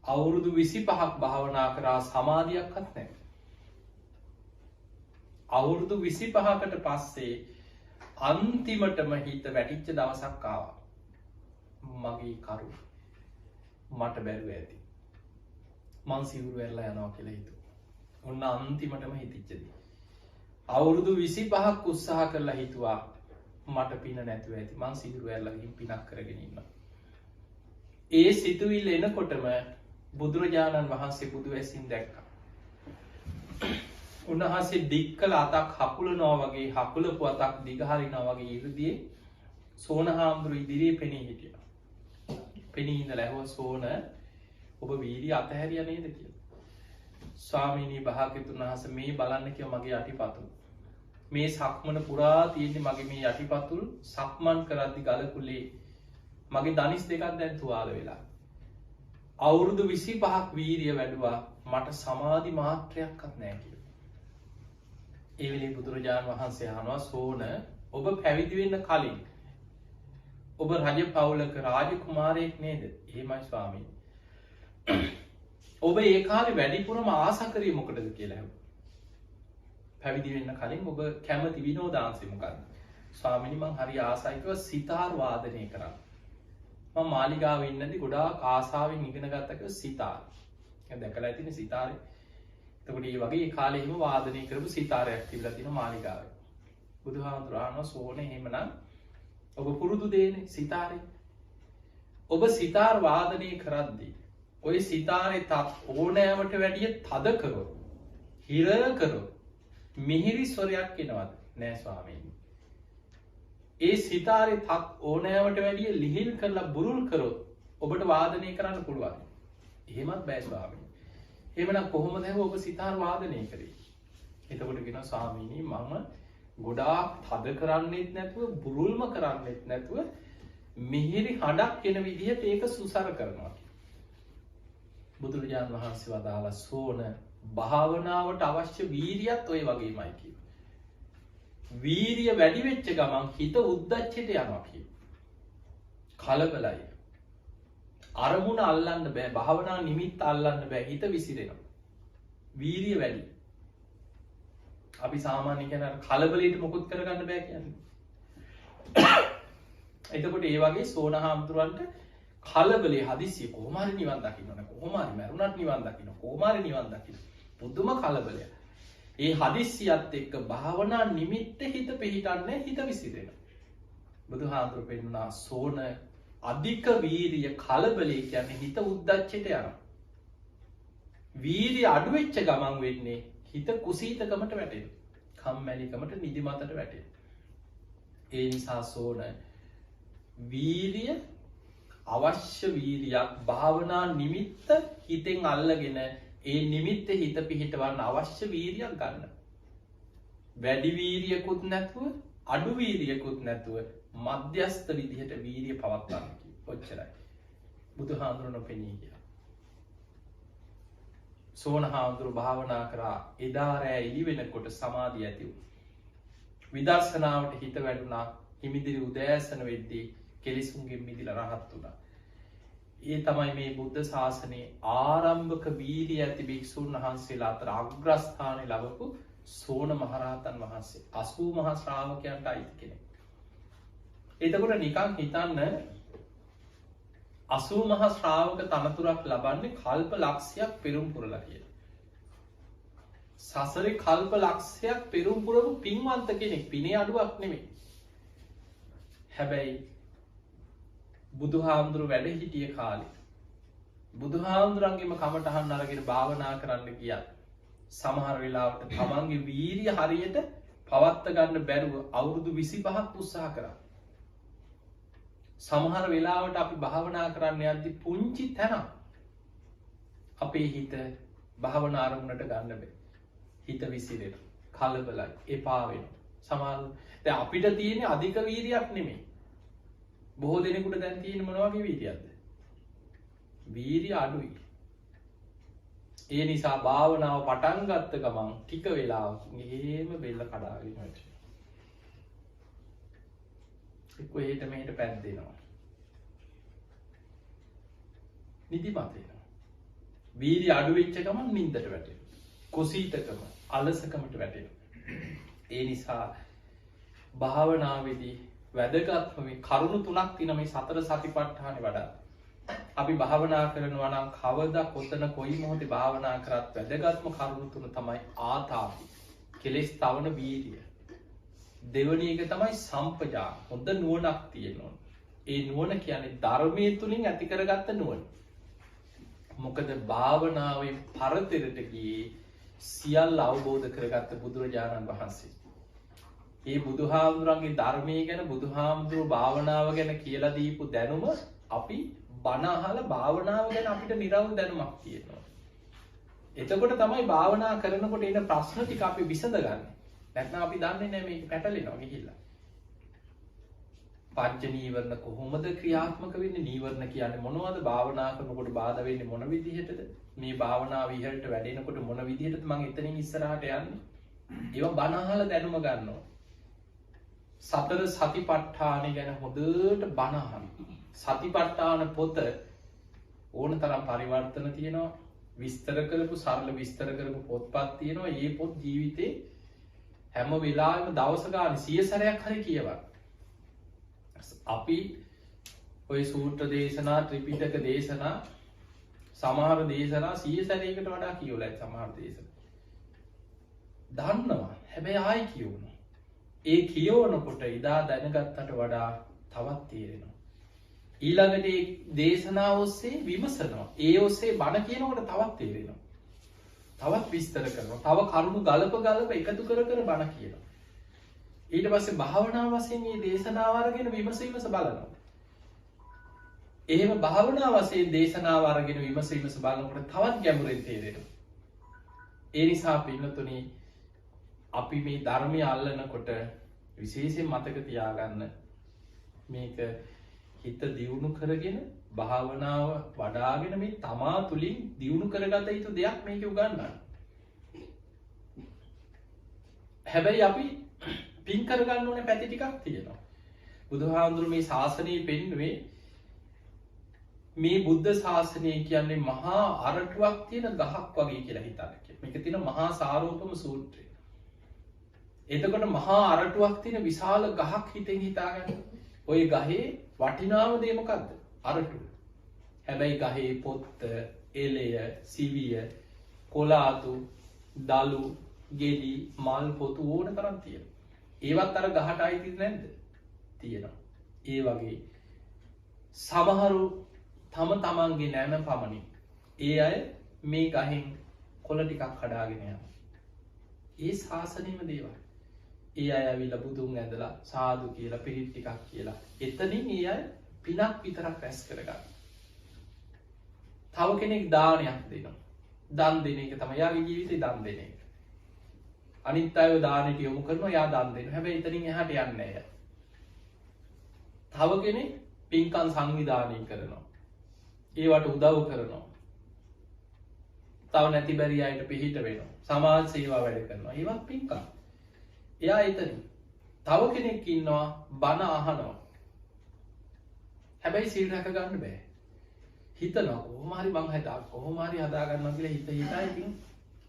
අවුරුදු 25ක් භාවනා කරා සමාධියක්වත් නැහැ. අවුරුදු 25කට පස්සේ අන්තිමටම හිත වැටිච්ච දවසක් ආවා. මගේ කරු මට බැරුව ඇති. මං සිවුරු වෙරලා යනවා කියලා හිතුවා. ඔන්න අන්තිමටම හිතිච්චදී. අවුරුදු 25ක් උත්සාහ කරලා හිතුවා මට පින නැතුව ඇති. මං සිවුරු වෙරලා ගිහින් පිනක් කරගෙන ඉන්නවා. ඒ සිතුවිල්ල එනකොටම බුදුරජාණන් වහන්සේ බුදු වැසින් දැක්කා. උන්වහන්සේ දික් කළ අතක් හකුලනවා වගේ හකුලපු අතක් දිගහරිනවා වගේ ඉරදියේ සෝන හාමුදුරු ඉදිරියේ පෙනී හිටියා. පෙනී ඉඳලා ඇහුවා සෝන ඔබ වීර්ය අතහැරියා නේද කියලා. ස්වාමීනී භාග්‍යතුන් වහන්සේ මේ බලන්න කිව්වා මගේ යටිපතුල්. මේ සක්මන පුරා තියෙන්නේ මගේ මේ යටිපතුල් සක්මන් කරද්දි ගලකුලේ මගේ දනිස් දෙකක් දැන් තුවාල වෙලා. අවුරුදු 25ක් වීර්ය වැඩුවා මට සමාධි මාත්‍රයක්වත් නැහැ කියලා. ඒ වෙලේ බුදුරජාණන් වහන්සේ අහනවා සෝන ඔබ පැවිදි වෙන්න කලින් ඔබ රජ පවුලක රාජකුමාරයෙක් නේද? එහෙමයි ස්වාමීනි. ඔබ ඒ කාලේ වැඩිපුරම ආස කරේ මොකටද කියලා ඇහුවා. පැවිදි වෙන්න කලින් ඔබ කැමති විනෝදාංශය මොකක්ද? ස්වාමීනි මං හරි ආසයි කිව්වා සිතාර් වාදනය කරන්න. මම මාලිගාවේ ඉන්නදී ගොඩාක් ආසාවෙන් ඉගෙන ගත්තා කිව්වා සිතාර්. දැකලා ඇතිනේ සිතාරේ. එතකොට මේ වගේ ඒ කාලේ හිම වාදනය කරපු සිතාරයක් තිබිලා තියෙනවා මාලිගාවේ. බුදුහාමුදුරුවෝ අහනවා සෝනේ එහෙමනම් ඔබ පුරුදු දෙන්නේ සිතාරේ. ඔබ සිතාර් වාදනය කරද්දී ඔය සිතාරේ තත් ඕනෑමට වැඩිය තද කරොත් හිර කරොත් මිහිරි ස්වරයක් එනවද? නෑ ස්වාමීනි. ඒ සිතාරේ තත් ඕනෑමට වැඩිය ලිහිල් කරලා බුරුල් කරොත් ඔබට වාදනය කරන්න පුළුවන්. එහෙමත් බෑ ස්වාමීනි. එහෙමනම් කොහොමද ඔබ සිතාර් වාදනය කරේ? එතකොට කියනවා ස්වාමීනි මම ගොඩාක් තද කරන්නෙත් නැතුව බුරුල්ම කරන්නෙත් නැතුව මිහිරි හඬක් එන විදිහට ඒක සුසර කරනවා. බුදුරජාණන් වහන්සේ වදාලා සෝන භාවනාවට අවශ්‍ය වීරියත් ඔය වගේමයි කිව්වා. වීරිය වැඩි වෙච්ච ගමන් හිත උද්දච්චයට යනවා කිව්වා. කලබලයි. අරමුණ අල්ලන්න බෑ. භාවනා නිමිත්ත අල්ලන්න බෑ. හිත විසිරෙනවා. වීරිය වැඩි. අපි සාමාන්‍ය කියන කලබලයට මොකුත් කරගන්න බෑ කියන්නේ. එතකොට ඒ වගේ සෝන හාමුදුරන්ට කලබලේ හදිසිය කොහොම හරි නිවන් දකින්න ඕන. කොහොම හරි මරුණත් නිවන් දකින්න. කොහොම හරි නිවන් දකින්න. පුදුම කලබලයක්. ඒ හදිස්සියත් එක්ක භාවනා නිමිත්ත හිත පිහිටන්නේ හිත විසිරෙනවා. බුදුහාමුදුරු පෙන්වනවා සෝන අධික වීරිය කලබලේ කියන්නේ හිත උද්දච්චයට යනවා. වීරිය අඩු වෙච්ච ගමන් වෙන්නේ හිත කුසීතකමට වැටෙනවා. කම්මැලිකමට නිදිමතට වැටෙනවා. ඒ නිසා සෝන වීරිය අවශ්‍ය වීරියක් භාවනා නිමිත්ත හිතෙන් අල්ලගෙන ඒ නිමිත්ත හිත පිහිටවන්න අවශ්‍ය වීරියක් ගන්න. වැඩි වීරියකුත් නැතුව අඩු වීරියකුත් නැතුව මධ්‍යස්ථ විදිහට වීරිය පවත්වන්න ඔච්චරයි. බුදුහාමුදුරුවෝ නොපෙනී ගියා. සෝන හාමුදුරුවෝ භාවනා කරා එදා රෑ එළි වෙනකොට සමාධිය ඇති වුණා. විදර්ශනාවට හිත වැඩුණා. හිමිදිරි උදෑසන වෙද්දී කෙලිසුන්ගෙන් මිදිලා රහත් වුණා. ඒ තමයි මේ බුද්ධ ශාසනයේ ආරම්භක වීරිය ඇති භික්ෂුන් වහන්සේලා අතර අග්‍රස්ථානය ලබපු සෝන මහරහතන් වහන්සේ 80 මහා ශ්‍රාවකයන්ට අයිති කෙනෙක්. එතකොට නිකන් හිතන්න 80 මහා ශ්‍රාවක තනතුරක් ලබන්නේ කල්ප ලක්ෂයක් පෙරම් පුරලා කියලා. සසරේ කල්ප ලක්ෂයක් පෙරම් පුරපු පින්වන්ත කෙනෙක්. පිනේ අඩුවක් නෙමෙයි. හැබැයි බුදුහාමුදුරු වැඩ හිටිය කාලේ බුදුහාමුදුරන්ගේම කමටහන් අරගෙන භාවනා කරන්න ගියත් සමහර වෙලාවට තමන්ගේ වීරිය හරියට පවත්ත ගන්න බැරුව අවුරුදු 25ක් උත්සාහ කරා. සමහර වෙලාවට අපි භාවනා කරන්න යද්දී පුංචි තැනක් අපේ හිත භාවනා අරමුණට ගන්න බෑ. හිත විසිරෙන, කලබලයි, එපා වෙනවා. සමහර දැන් අපිට තියෙන්නේ අධික වීරියක් නෙමෙයි. බොහෝ දෙනෙකුට දැන් තියෙන මොන වගේ වීර්යයක්ද? වීර්ය අඩුයි. ඒ නිසා භාවනාව පටන් ගත්ත ගමන් ටික වෙලාවකින් එහෙම බෙල්ල කඩාගෙන යනවා. එක්ක එහෙට මෙහෙට පැද්දෙනවා. නිදිමත එනවා. වීර්ය අඩු වෙච්ච ගමන් නින්දට වැටෙනවා. කුසීතකම, අලසකමට වැටෙනවා. ඒ නිසා භාවනාවේදී වැදගත්ම මේ කරුණු තුනක් තියෙනවා මේ සතර සතිපට්ඨානෙ වඩා. අපි භාවනා කරනවා නම් කවදා කොතන කොයි මොහොතේ භාවනා කරත් වැදගත්ම කරුණු තුන තමයි ආතාපි. කෙලෙස් තවන වීර්ය. දෙවැනි එක තමයි සම්පජා. හොඳ නුවණක් තියෙනවා. ඒ නුවණ කියන්නේ ධර්මයේ තුලින් ඇති කරගත්ත නුවණ. මොකද භාවනාවෙන් පරතරට ගියේ සියල්ල අවබෝධ කරගත්ත බුදුරජාණන් වහන්සේ. ඒ බුදුහාමුදුරන්ගේ ධර්මය ගැන බුදුහාමුදුරුවෝ භාවනාව ගැන කියලා දීපු දැනුම අපි බණ අහලා භාවනාව ගැන අපිට නිරවුල් දැනුමක් තියෙනවා. එතකොට තමයි භාවනා කරනකොට එන ප්‍රශ්න ටික අපි විසඳගන්නේ. නැත්නම් අපි දන්නේ නැහැ මේක පැටලෙනවා ගිහිල්ලා. පංච නීවරණ කොහොමද ක්‍රියාත්මක වෙන්නේ? නීවරණ කියන්නේ මොනවද? භාවනා කරනකොට බාධා වෙන්නේ මොන විදිහටද? මේ භාවනාව ඉහළට වැඩෙනකොට මොන විදිහටද මම එතනින් ඉස්සරහට යන්නේ? ඒවා බණ අහලා දැනුම ගන්නවා. සතර සතිපට්ඨාන ගැන හොඳට බණ අහන්න. සතිපට්ඨාන පොත ඕන තරම් පරිවර්තන තියෙනවා. විස්තර කරපු සරල විස්තර කරපු පොත්පත් තියෙනවා. මේ පොත් ජීවිතේ හැම වෙලාවෙම දවස ගානේ 100 සැරයක් හරි කියවන්න. අපි ඔය සූත්‍ර දේශනා, ත්‍රිපිටක දේශනා, සමහර දේශනා 100 සැරයකට වඩා කියවලා ඇති සමහර දේශනා. දන්නවා. හැබැයි ආයි කියවනවා. ඒ කියවනකොට ඉදා දැනගත්තට වඩා තවත් තේරෙනවා. ඊළඟට ඒ දේශනාව ඔස්සේ විමසනවා. ඒ ඔස්සේ බණ කියනකොට තවත් තේරෙනවා. තවත් විස්තර කරනවා. තව කරුණු ගලප එකතු කර බණ කියනවා. ඊට පස්සේ භාවනා වශයෙන් මේ දේශනාව අරගෙන විමස බලනවා. එහෙම භාවනා වශයෙන් දේශනාව අරගෙන විමස බලනකොට තවත් ගැඹුරින් තේරෙනවා. ඒ නිසා පින්නතුනි අපි මේ ධර්මය අල්ලනකොට විශේෂයෙන් මතක තියාගන්න මේක හිත දියුණු කරගෙන භාවනාව වඩාගෙන මේ තමා තුළින් දියුණු කරගත යුතු දෙයක් මේක උගන්වන්න. හැබැයි අපි පින් කරගන්න ඕනේ පැති ටිකක් තියෙනවා. බුදුහාමුදුරුවෝ මේ ශාසනය පෙන්වුවේ මේ බුද්ධ ශාසනය කියන්නේ මහා අරටුවක් තියෙන ගහක් වගේ කියලා හිතන්න. මේක තියෙන මහා සාරෝපම සූත්‍රය. එතකොට මහා අරටුවක් තියෙන විශාල ගහක් හිතෙන් හිතාගන්න. ඔය ගහේ වටිනාම දේ මොකද්ද? අරටුව. හැබැයි ගහේ පොත්ත, එළය, සිවිය, කොලාතු, දලු, ගෙඩි, මල් පොතු ඕන තරම් තියෙනවා. ඒවත් අර ගහට අයිති නැද්ද? තියෙනවා. ඒ වගේ සමහරු තමන්ගේ නැම පමණින් ඒ අය මේ ගහෙන් කොළ ටිකක් කඩාගෙන යනවා. ඒ ශාසනීයම දේවල්. ඒ අය ඇවිල්ලා බුදුන් ඇඳලා සාදු කියලා පිරිත් ටිකක් කියලා එතනින් ඒ අය පිනක් විතරක් රැස් කරගන්න. තව කෙනෙක් දානයක් දෙනවා. දන් දෙන එක තමයි යාගේ ජීවිතේ දන් දෙන එක. අනිත් අයව දානෙට යොමු කරනවා, යා දන් දෙනවා. හැබැයි එතනින් එහාට යන්නේ නැහැ. තව කෙනෙක් පින්කම් සංවිධානය කරනවා. ඒවට උදව් කරනවා. තව නැති බැරි අයට පිහිට වෙනවා. සමාජ සේවා වැඩ කරනවා. ඒවත් පින්කම්. එයා එතනින්. තව කෙනෙක් ඉන්නවා බණ අහනවා. හැබැයි සීල් රැක ගන්න බෑ. හිතනවා කොහොම හරි මං කොහොම හරි හදා ගන්නවා කියලා හිතා ඉතින්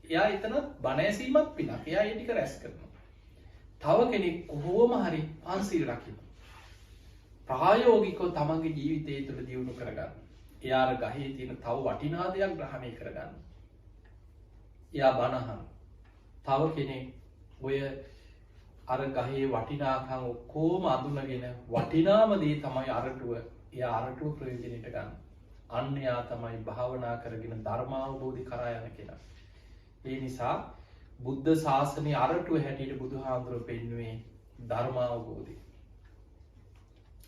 එයා එතන බණ ඇසීමත් පිනක්. එයා ඒ ටික රැස් කරනවා. තව කෙනෙක් කොහොම හරි පන්සිල් රකින්න. ප්‍රායෝගිකව තමන්ගේ ජීවිතය තුළ දියුණු කරගන්න. එයා අර ගහේ තියෙන තව වටිනා දෙයක් ග්‍රහණය කරගන්න. එයා බණ අහන. තව කෙනෙක් ඔය අර ගහේ වටිනාකම් ඔක්කොම අඳුනගෙන වටිනාම දේ තමයි අරටුව. එයා අරටුව ප්‍රයෝජනෙට ගන්න. අන්න එයා තමයි භාවනා කරගෙන ධර්මාවබෝධි කරා යන කෙනා. ඒ නිසා බුද්ධ ශාසනයේ අරටුව හැටියට බුදුහාමුදුරුවෝ පෙන්වුවේ ධර්මාවබෝධි.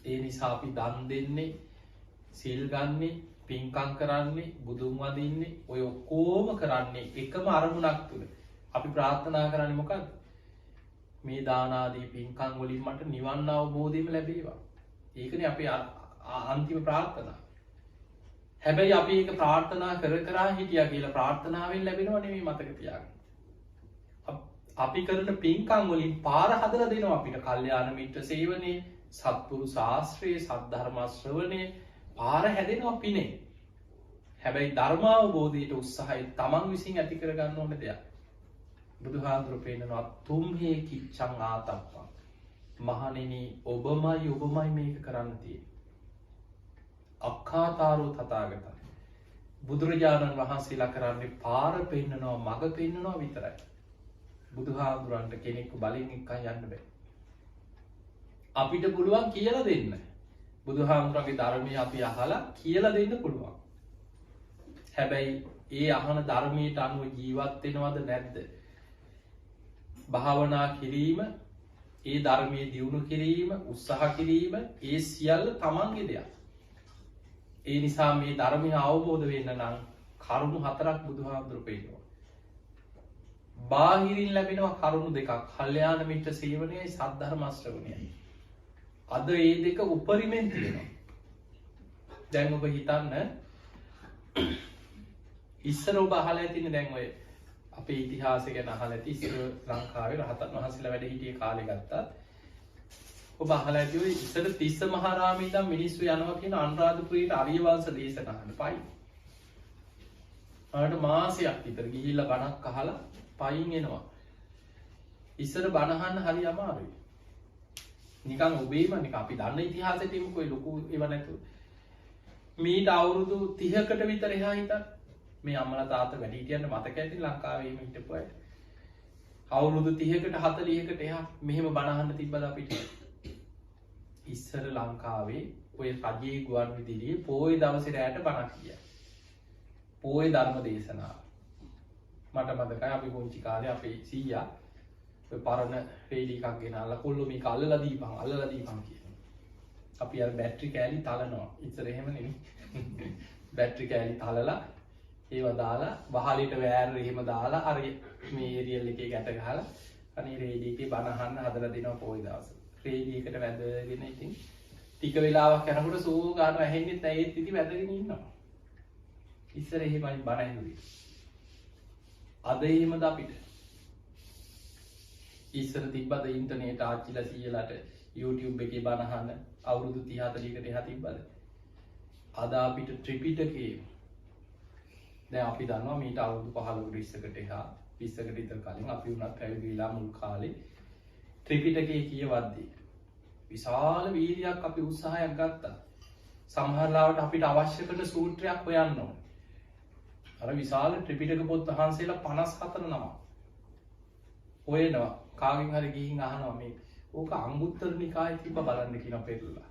ඒ නිසා අපි දන් දෙන්නේ, සීල් ගන්නේ, පින්කම් කරන්නේ, බුදුන් වඳින්නේ, ඔය ඔක්කොම කරන්නේ එකම අරමුණක් තුල. අපි ප්‍රාර්ථනා කරන්නේ මොකක්ද? මේ දාන ආදී පින්කම් වලින් මට නිවන් අවබෝධයම ලැබේවා. ඒකනේ අපේ අන්තිම ප්‍රාර්ථනාව. හැබැයි අපි ඒක ප්‍රාර්ථනා කර හිටියා කියලා ප්‍රාර්ථනාවෙන් ලැබෙනව නෙමෙයි, මතක තියාගන්න. අපි කරන පින්කම් වලින් පාර හදලා දෙනවා අපිට. කල්යාණ මිත්‍ර සේවනයේ, සත්පුරු ශාස්ත්‍රයේ, සද්ධර්ම ශ්‍රවණයේ පාර හැදෙනවා පිනේ. හැබැයි ධර්මාවබෝධයට උත්සාහය තමන් විසින් ඇති කරගන්න ඕන දෙයක්. බුදුහාඳුරු පේනවා තුම්හේ කිච්චං ආතප්පං. මහණෙනි ඔබමයි මේක කරන්න තියෙන්නේ. අක්ඛාතාරෝ තථාගතං. බුදුරජාණන් වහන්සේලා කරන්නේ පාර පෙන්නනවා මඟ පෙන්නනවා විතරයි. බුදුහාඳුරන්ට කෙනෙක්ව බලෙන් එක්කන් යන්න බෑ. අපිට පුළුවන් කියලා දෙන්න. බුදුහාමුදුරන්ගේ ධර්මය අපි අහලා කියලා දෙන්න පුළුවන්. හැබැයි ඒ අහන ධර්මයට අනුව ජීවත් වෙනවද නැද්ද? භාවනා කිරීම, ඒ ධර්මයේ දියුණු කිරීම, උත්සාහ කිරීම, ඒ සියල්ල තමන්ගේ දෙයක්. ඒ නිසා මේ ධර්මය අවබෝධ වෙන්න නම් කරුණු 4ක් බුදුහාමුදුරු පෙන්නනවා. බාහිරින් ලැබෙනවා කරුණු දෙකක්. කල්යාණ මිත්‍ර සේවනයයි සද්ධර්ම ශ්‍රවණයයි. අද ඒ දෙක උපරිමෙන් තියෙනවා. දැන් ඔබ හිතන්න ඉස්සර ඔබ අහලා ඇතිනේ දැන් ඔය අපේ ඉතිහාසය ගැන අහලා ඇති. ඉස්සර ලංකාවේ රහතන් වහන්සේලා වැඩ හිටියේ කාලේ ගත්තත් ඔබ අහලා ඇති ඔය ඉස්සර තිස්ස මහරාමේ ඉඳන් මිනිස්සු යනවා කියන අනුරාධපුරයට ආර්ය වංශ දේශනාවට පයි. ආට මාසයක් විතර ගිහිල්ලා බණක් අහලා පයින් එනවා. ඉස්සර බණ අහන්න හරි අමාරුයි. නිකන් ඔබේම නිකන් අපි දන්න ඉතිහාසෙට එමුකෝ ලොකු ඒව නැතුව. මීට අවුරුදු 30කට විතර එහා හිටන් මේ අම්මලා තාත්තා වැඩි හිටියන්න මතක ඇති ලංකාවේ එහෙම හිටපු අය. අවුරුදු 30කට 40කට එහා මෙහෙම බණ අහන්න තිබ්බද අපිට? ඉස්සර ලංකාවේ ඔය රජයේ ගුවන් විදුලියේ පොයේ දවසේ රැයට බණක් කියයි. පොයේ ධර්ම දේශනාව. මට මතකයි අපි පොන්චි කාලේ අපේ සීයා ඔය පරණ රේඩි එකක් ගෙනල්ලා කොල්ලෝ මේක අල්ලලා දීපන් කියනවා. අපි අර බැටරි කෑලි තලනවා. ඉතින් එහෙම නෙමෙයි. බැටරි කෑලි තලලා ඒව දාලා වහලෙට වෑර් එහෙම දාලා අර මේ ඒරියල් එකේ ගැට ගහලා අනේ රේඩි එකේ බණ අහන්න හදලා දෙනවා පොයි දවසේ. රේඩි එකට වැදගෙන ඉතින් ටික වෙලාවක් යනකොට සූ ගන්න ඇහෙන්නේ නැහැ. ඒත් ඉතින් වැදගෙන ඉන්නවා. ඉස්සර එහෙමයි බණ ඇහුවේ. අද එහෙමද අපිට? ඉස්සර තිබ්බද ඉන්ටර්නෙට් ආච්චිලා සීයලාට YouTube එකේ බණ අහන්න අවුරුදු 30 40කට එහා තිබ්බද? අද අපිට ත්‍රිපිටකේ දැන් අපි දන්නවා මීට අවුරුදු 15කට ඉස්සරකට එහා 20කට විතර කලින් අපි උනත් පැවිදි වෙලා මුල් කාලේ ත්‍රිපිටකේ කියවද්දී විශාල වීර්යයක් අපි උත්සාහයක් ගත්තා. සමහර ලාවට අපිට අවශ්‍ය කරන සූත්‍රයක් හොයන්න ඕනේ. අර විශාල ත්‍රිපිටක පොත් වහන්සේලා 54 නම හොයනවා. කාගෙන් හරි ගිහින් අහනවා මේ ඕක අංගුත්තර නිකායේ තිබ්බ බලන්න කියන පෙරලා.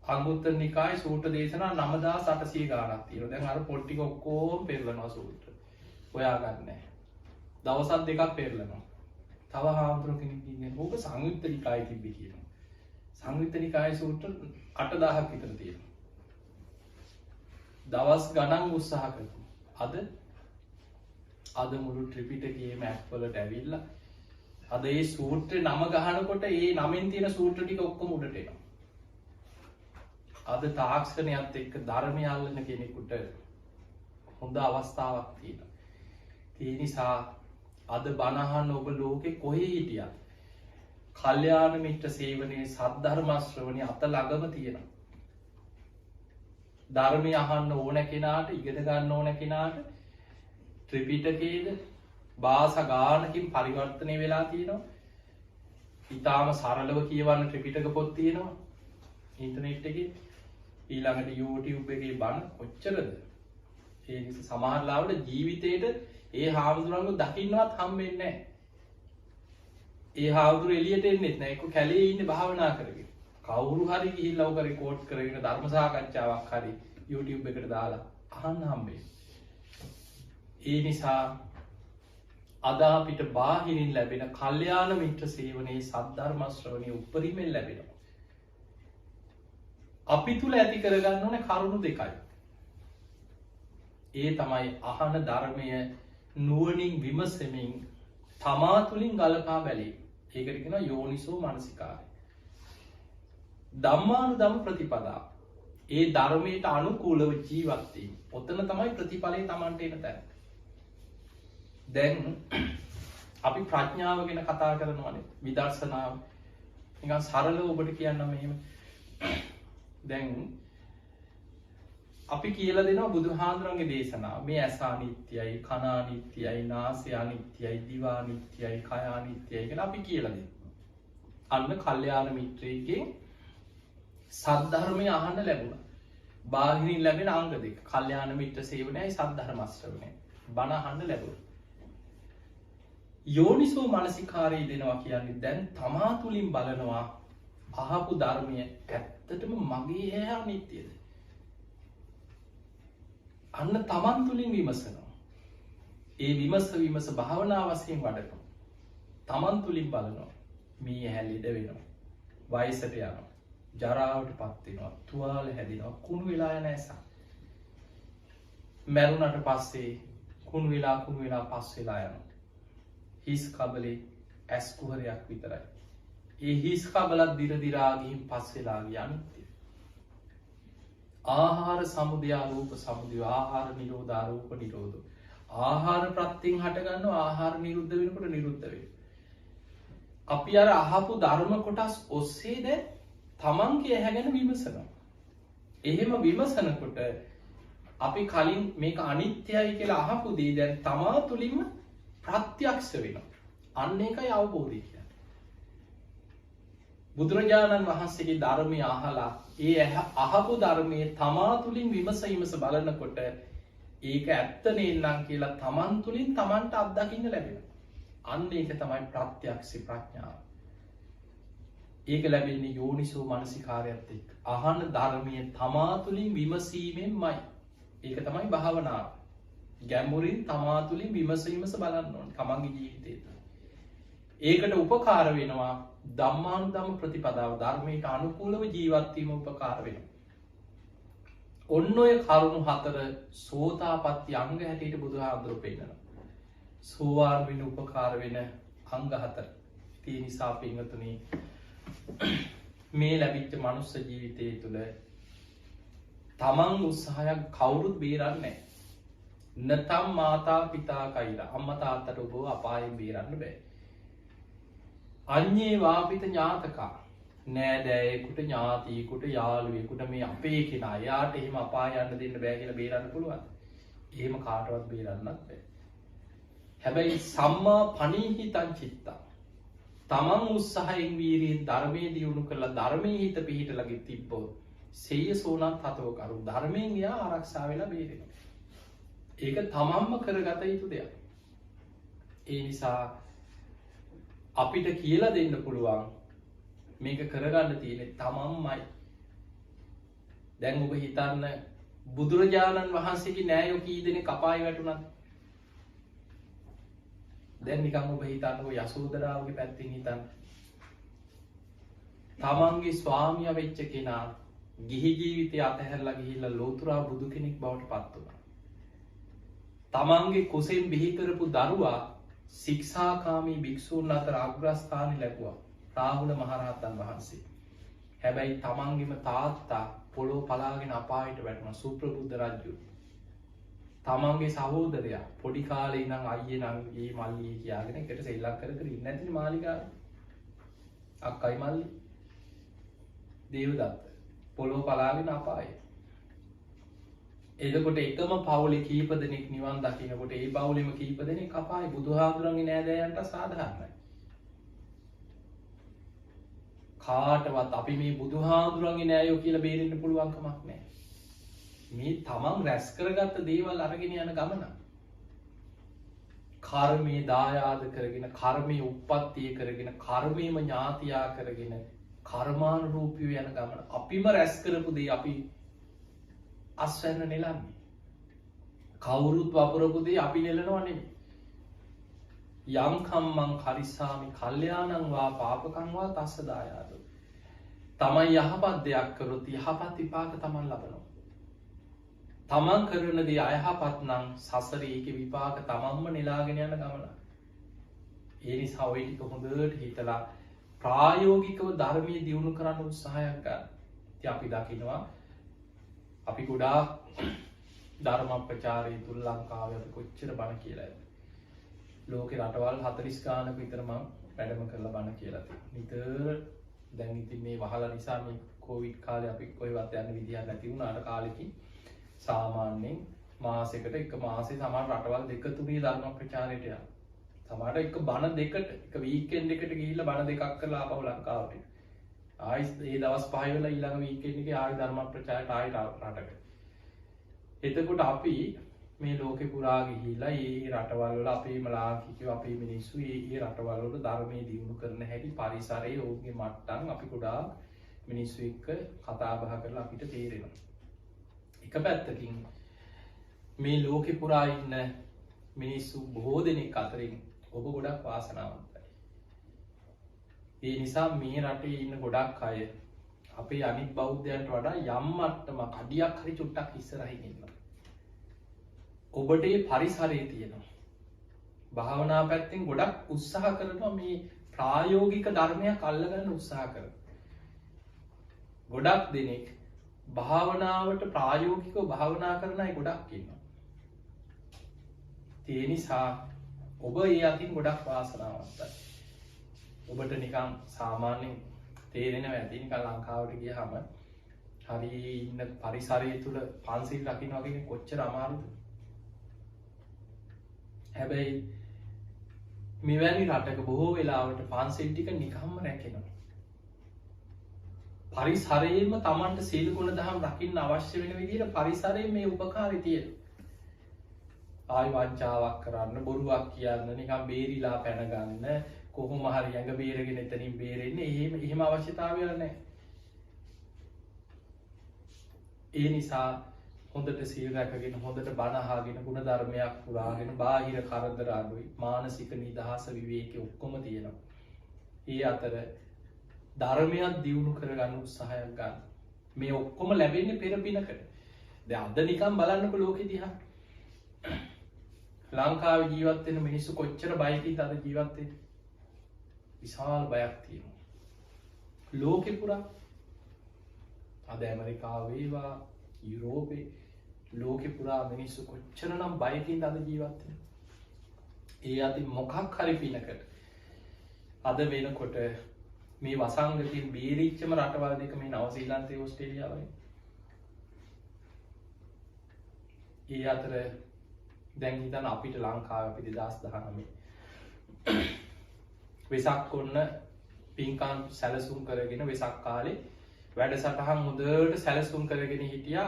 අංගුත්තර නිකායේ සූත්‍ර දේශනා 9800 ගාණක් තියෙනවා. දැන් අර පොත් ටික ඔක්කොම පෙරලනවා සූත්‍ර. හොයාගන්නේ නැහැ. දවස් දෙකක් පෙරලනවා. තව හාමුදුරු කෙනෙක් ඉන්නේ ඕක සංයුත්ත නිකායේ තිබ්බේ කියනවා. සංයුත්ත නිකායේ සූත්‍ර 8000ක් විතර තියෙනවා. දවස් ගණන් උත්සාහ කරනවා. අද මුළු ත්‍රිපිටකයේම ඇප් වලට ඇවිල්ලා අද ඒ සූත්‍රේ නම ගහනකොට ඒ නමෙන් තියෙන සූත්‍ර ටික ඔක්කොම උඩට එනවා. අද තාක්ෂණයත් එක්ක ධර්මය අල්ලන කෙනෙකුට හොඳ අවස්ථාවක් තියෙනවා. ඒ නිසා අද බණ අහන්න ඔබ ලෝකේ කොහේ හිටියත් කල්යාණ මිත්‍ර සේවනයේ සද්ධර්ම ශ්‍රවණය අත ළඟම තියෙනවා. ධර්මය අහන්න ඕන කෙනාට ඉගෙන ගන්න ඕන කෙනාට ත්‍රිපිටකයේද භාෂා ගානකින් පරිවර්තනය වෙලා තියෙනවා. ඊටාම සරලව කියවන්න ත්‍රිපිටක පොත් තියෙනවා ඉන්ටර්නෙට් එකේ. ඊළඟට YouTube එකේ බණ කොච්චරද? ඒ නිසා සමහර ලාවට ජීවිතේට ඒ හාමුදුරන්ව දකින්නවත් හම්බෙන්නේ නැහැ. ඒ හාමුදුර එළියට එන්නෙත් නැහැ. ඒක කැලේ ඉන්නේ භාවනා කරගෙන. කවුරු හරි ගිහිල්ලා උක රෙකෝඩ් කරගෙන ධර්ම සාකච්ඡාවක් හරි YouTube එකට දාලා අහන්න හම්බෙන්නේ. ඒ නිසා අද අපිට බාහිරින් ලැබෙන කල්යාණ මිත්‍ර සේවනයේ සද්ධර්ම ශ්‍රවණය උපරිමයෙන් ලැබෙනවා. අපි තුල ඇති කරගන්න ඕනේ කරුණු දෙකයි. ඒ තමයි අහන ධර්මය නුවණින් විමසමින් තමා තුලින් ගලපා බැලීම. ඒකට කියනවා යෝනිසෝ මනසිකාරය. ධම්මානුධම්ම ප්‍රතිපදා. ඒ ධර්මයට අනුකූලව ජීවත් වීම. ඔතන තමයි ප්‍රතිඵලය Tamanට එන තැන. දැන් අපි ප්‍රඥාව ගැන කතා කරනවානේ. විදර්ශනාව. නිකන් සරලව ඔබට කියන්නම් මෙහෙම. දැන් අපි කියලා දෙනවා බුදුහාඳුරන්ගේ දේශනාව. මේ ඇස අනිත්‍යයි, කන අනිත්‍යයි, නාසය අනිත්‍යයි, දිව අනිත්‍යයි, කය අනිත්‍යයි කියලා අපි කියලා දෙනවා. අන්න කල්යාණ මිත්‍රයෙක්ගෙන් සද්ධර්මය අහන්න ලැබුණා. බාහිරින් ලැබෙන අංග දෙක. කල්යාණ මිත්‍ර සේවනයයි සද්ධර්ම ශ්‍රවණයයි. බණ අහන්න ලැබුණා. යෝනිසෝ මනසිකාරය දෙනවා කියන්නේ දැන් තමා තුලින් බලනවා අහපු ධර්මය ඇත්තටම මගේ හැ අනිත්‍යද? අන්න තමන් තුළින් විමසනවා. ඒ විමස භාවනා වශයෙන් වඩනවා. තමන් තුළින් බලනවා. මේ හැලිද වෙනවා. වයසට යනවා. ජරාවට පත් වෙනවා. තුවාල හැදෙනවා. කුණු වෙලා යන ඇස. මැරුණට පස්සේ කුණු වෙලා පස් වෙලා යනවා. හිස් කබලේ ඇස් කුහරයක් විතරයි. ඒ හිස් කබලත් දිර දිරා ගිහින් පස් වෙලා යන්නේ. ආහාර සමුදය රූප සමුදය ආහාර නිරෝධ රූප නිරෝධ ආහාර ප්‍රත්‍යයෙන් හටගන්නවා ආහාර නිරුද්ධ වෙනකොට නිරුද්ධ වෙනවා. අපි අර අහපු ධර්ම කොටස් ඔස්සේ දැන් තමන්ගේ ඇහැ ගැන විමසනවා. එහෙම විමසනකොට අපි කලින් මේක අනිත්‍යයි කියලා අහපු දේ දැන් තමා තුළින්ම ප්‍රත්‍යක්ෂ වෙනවා. අන්න ඒකයි අවබෝධය කියන්නේ. බුදුරජාණන් වහන්සේගේ ධර්මය අහලා ඒ අහපු ධර්මයේ තමා තුළින් විමස බලනකොට ඒක ඇත්ත නේනම් කියලා තමන් තුළින් තමන්ට අත්දකින්න ලැබෙනවා. අන්න ඒක තමයි ප්‍රත්‍යක්ෂ ප්‍රඥාව. ඒක ලැබෙන්නේ යෝනිසෝ මනසිකාරයත් එක්ක. අහන ධර්මය තමා තුළින් විමසීමෙන්මයි. ඒක තමයි භාවනාව. ගැඹුරින් තමා තුළින් විමස බලන්න ඕනේ තමන්ගේ ජීවිතේ තුළ. ඒකට උපකාර වෙනවා ධම්මානුධම්ම ප්‍රතිපදාව. ධර්මයට අනුකූලව ජීවත් වීම උපකාර වෙනවා. ඔන්න ඔය කරුණු 4 සෝතාපට්ටි අංග හැටියට බුදුහාමුදුරුවෝ පෙන්නනවා. සෝවාන් වෙන උපකාර වෙන අංග 4. ඒ නිසා පින්වතුනි මේ ලැබිච්ච මනුස්ස ජීවිතය තුළ තමන් උත්සාහයක් කවුරුත් බේරන්නේ නැහැ. නතම් මාතා පිතා කෛරා. අම්මා තාත්තට ඔබව අපායෙන් බේරන්න බෑ. අඤ්ඤේ වාපිත ඥාතකා. නෑදෑයෙකුට ඥාතියෙකුට යාළුවෙකුට මේ අපේ කෙනා යාට එහෙම අපාය යන්න දෙන්න බෑ කියලා බේරන්න පුළුවන්. එහෙම කාටවත් බේරන්නත් බෑ. හැබැයි සම්මා පනීහිතං චිත්තං. තමන් උත්සාහයෙන් වීරියෙන් ධර්මයේ දියුණු කරලා ධර්මයේ හිත පිහිටලා තිබ්බොත් සේය සෝනත් හතව කරු ධර්මයෙන් යා ආරක්ෂා වෙලා බේරෙනවා. ඒක තමන්ම කරගත යුතු දෙයක්. ඒ නිසා අපිට කියලා දෙන්න පුළුවන් මේක කරගන්න තියෙන්නේ තමන්මයි. දැන් ඔබ හිතන්න බුදුරජාණන් වහන්සේගේ නෑයෝ කී දෙනෙක් අපායේ වැටුණාද? දැන් නිකන් ඔබ හිතන්නකො යසෝදරාවගේ පැත්තෙන් හිතන්න. තමන්ගේ ස්වාමියා වෙච්ච කෙනා ගිහි ජීවිතය අතහැරලා ගිහිල්ලා ලෝතුරා බුදු කෙනෙක් බවට පත් වුණා. තමන්ගේ කුසෙන් බිහි කරපු දරුවා ශික්ෂාකාමී භික්ෂූන් අතර අග්‍රස්ථාන ලැබුවා. රාහුල මහරහතන් වහන්සේ. හැබැයි තමන්ගේම තාත්තා පොළොව පලාගෙන අපායට වැටුණා. සුප්‍රබුද්ධ රජු. තමන්ගේ සහෝදරයා පොඩි කාලේ ඉඳන් අයියේ නම් ඊ මල්ලි කියාගෙන එකට සෙල්ලම් කර කර ඉන්නේ නැතිනේ මාලිගාවේ. අක්කයි මල්ලි. දේවදත්ත පොළොව පලාගෙන අපායේ. එතකොට එකම පවුලේ කීප දෙනෙක් නිවන් දකින්නකොට ඒ පවුලෙම කීප දෙනෙක් අපායේ. බුදුහාමුදුරන්ගේ නෑදෑයන්ට සාධාරණයි. කාටවත් අපි මේ බුදුහාමුදුරන්ගේ නෑයෝ කියලා බේරෙන්න පුළුවන් කමක් නැහැ. මේ තමන් රැස් කරගත්ත දේවල් අරගෙන යන ගමන. කර්මයේ දායාද කරගෙන කර්මයේ උප්පත්තිය කරගෙන කර්මයේම ඥාතියා කරගෙන කර්මානුරූපීව යන ගමන. අපිම රැස් කරපු දේ අපි අස්වැන්න නෙලන්නේ. කවුරුත් වපුරපු දේ අපි නෙලනවා නෙමෙයි. යම් කම්මං කරිස්සාමි කල්යාණං වා පාපකං වා තස්ස දායාද. තමන් යහපත් දෙයක් කරොත් යහපත් විපාක තමන් ලබනවා. තමන් කරන දේ අයහපත් නම් සසරේ ඒකේ විපාක තමන්ම නෙලාගෙන යන ගමන. ඒ නිසා ඔය ටික හොඳට හිතලා ප්‍රායෝගිකව ධර්මයේ දියුණු කරන්න උත්සාහයක් ගන්න. ඉතින් අපි දකිනවා අපි ගොඩාක් ධර්ම ප්‍රචාරයේ තුල ලංකාවේ අපි කොච්චර බණ කියලාද. ලෝකේ රටවල් 40 ගානක විතර මම වැඩම කරලා බණ කියලා තියෙනවා. නිතර දැන් ඉතින් මේ වහලා නිසා මේ කොවිඩ් කාලේ අපි කොහෙවත් යන්න විදියක් නැති වුණාට කාලෙකින් සාමාන්‍යයෙන් මාසෙකට එක මාසේ සමහර රටවල් 2-3 ධර්ම ප්‍රචාරයට යනවා. සමහරට එක බණ දෙකට එක වීකෙන්ඩ් එකට ගිහිල්ලා බණ දෙකක් කරලා ආපහු ලංකාවට එනවා. ආයි ඒ දවස් 5 වෙලා ඊළඟ වීකෙන්ඩ් එකේ ආයි ධර්ම ප්‍රචාරයට ආයි රටකට. එතකොට අපි මේ ලෝකේ පුරා ගිහිල්ලා මේ රටවල් වල අපේම ලාංකිකයෝ අපේ මිනිස්සු මේ රටවල් වල ධර්මයේ දියුණු කරන හැටි පරිසරයේ ඕගේ මට්ටම් අපි ගොඩාක් මිනිස්සු එක්ක කතා බහ කරලා අපිට තේරෙනවා. එක පැත්තකින් මේ ලෝකෙ පුරා ඉන්න මිනිස්සු බොහෝ දෙනෙක් අතරින් ඔබ ගොඩක් වාසනාවන්තයි. ඒ නිසා මේ රටේ ඉන්න ගොඩක් අය අපේ අනිත් බෞද්ධයන්ට වඩා යම් මට්ටමක් අඩියක් හරි චුට්ටක් ඉස්සරහින් ඉන්නවා. ඔබට මේ පරිසරයේ තියෙනවා. භාවනා පැත්තෙන් ගොඩක් උත්සාහ කරනවා මේ ප්‍රායෝගික ධර්මයක් අල්ලගන්න උත්සාහ කරනවා. ගොඩක් දෙනෙක් භාවනාවට ප්‍රායෝගිකව භාවනා කරන අය ගොඩක් ඉන්නවා. ඒ නිසා ඔබ ඒ අතින් ගොඩක් වාසනාවන්තයි. ඔබට නිකන් සාමාන්‍යයෙන් තේරෙනවා ඇති නිකන් ලංකාවට ගියාම හරි ඉන්න පරිසරය තුල පන්සිල් රකින්නවා කියන්නේ කොච්චර අමාරුද? හැබැයි මෙවැනි රටක බොහෝ වෙලාවට පන්සිල් ටික නිකම්ම රැකෙනවා. පරිසරයේම Tamanට සීල ගුණ දහම් රකින්න අවශ්‍ය වෙන විදිහට පරිසරයේ මේ උපකාරී තියෙනවා. ආයි වංචාවක් කරන්න, බොරුවක් කියන්න, නිකන් බේරිලා පැන ගන්න, කොහොම හරි යඟ බේරගෙන එතනින් බේරෙන්නේ එහෙම අවශ්‍යතාවයක් නැහැ. ඒ නිසා හොඳට සීල් රැකගෙන හොඳට බණ අහගෙන ගුණ ධර්මයක් පුරාගෙන බාහිර කරදර අඩුයි, මානසික නිදහස විවේකී ඔක්කොම තියෙනවා. ඒ අතර ධර්මයක් දියුණු කරගන්න උත්සාහයක් ගන්න. මේ ඔක්කොම ලැබෙන්නේ පෙර පිනකට. දැන් අද නිකන් බලන්නකො ලෝකෙ දිහා. ලංකාවේ ජීවත් වෙන මිනිස්සු කොච්චර බයකින්ද අද ජීවත් වෙන්නේ? විශාල බයක් තියෙනවා. ලෝකෙ පුරා අද ඇමරිකාවේ වේවා යුරෝපේ ලෝකෙ පුරා මිනිස්සු කොච්චරනම් බයකින්ද අද ජීවත් වෙන්නේ? ඒ අතින් මොකක් හරි පිනකට අද වෙනකොට මේ වසංගතයෙන් බේරිච්චම රටවල් දෙක මේ නවසීලන්තේ ඕස්ට්‍රේලියාවයි. ඒ අතර දැන් හිතන්න අපිට ලංකාවේ අපි 2019 වෙසක් ඔන්න පින්කම් සැලසුම් කරගෙන වෙසක් කාලේ වැඩසටහන් හොඳට සැලසුම් කරගෙන හිටියා.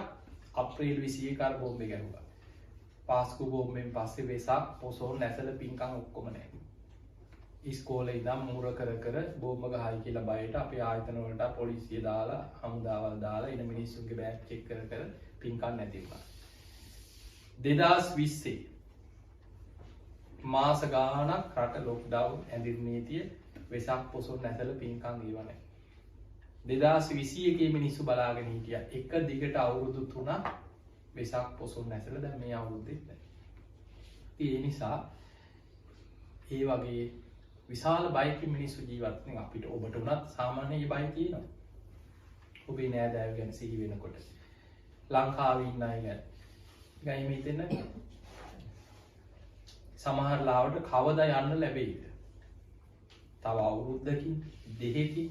අප්‍රේල් 21 අර බෝම්බේ ගැහුවා. පාස්කු බෝම්බෙන් පස්සේ වෙසක් පොසොන් නැසල පින්කම් ඔක්කොම නැහැ. ඉස්කෝලේ ඉඳන් මූර කර කර බෝම්බ ගහයි කියලා බයට අපේ ආයතන වලට පොලිසිය දාලා හමුදාවල් දාලා ඉන මිනිස්සුන්ගේ බෑග් චෙක් කර කර පින්කම් නැති වුණා. 2020 මාස ගානක් රට ලොක්ඩවුන් ඇඳින් නීතිය වෙසක් පොසොන් නැසල පින්කම් ඒව නැහැ. 2021 මිනිස්සු බලාගෙන හිටියා එක දිගට අවුරුදු 3ක් වෙසක් පොසොන් නැසල දැන් මේ අවුරුද්දෙත් නැහැ. ඒ නිසා ඒ වගේ විශාල බයකින් මිනිස්සු ජීවත් වෙන අපිට ඔබට උනත් සාමාන්‍ය මේ බය තියෙනවා. ඔබේ නෑදෑයෝ ගැන සිහි වෙනකොට ලංකාවේ ඉන්න අය ගැන ගයි මෙතන සමහර ලාවට කවදා යන්න ලැබෙයිද? තව අවුරුද්දකින් දෙකකින්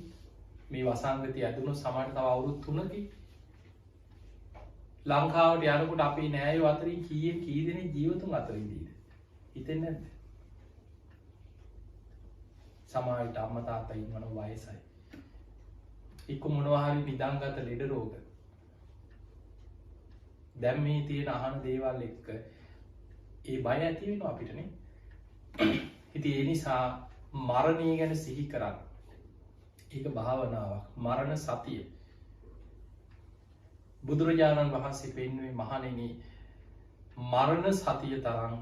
මේ වසංගතය ඇදුණු සමහර තව අවුරුදු 3කින් ලංකාවට යනකොට අපේ නෑයෝ අතරින් කී දෙනෙක් ජීවතුන් අතරින්දීද? හිතෙන්නේ නැද්ද? සමහරවිට අම්මා තාත්තා ඉන්නවනම් වයසයි. එක්ක මොනවා හරි නිදන්ගත ලෙඩ රෝග. දැන් මේ තියෙන අහන දේවල් එක්ක ඒ බය ඇති වෙනවා අපිටනේ. ඉතින් ඒ නිසා මරණය ගැන සිහි කරන්න. ඒක භාවනාවක්. මරණ සතිය. බුදුරජාණන් වහන්සේ පෙන්වුවේ මහණෙනි මරණ සතිය තරම්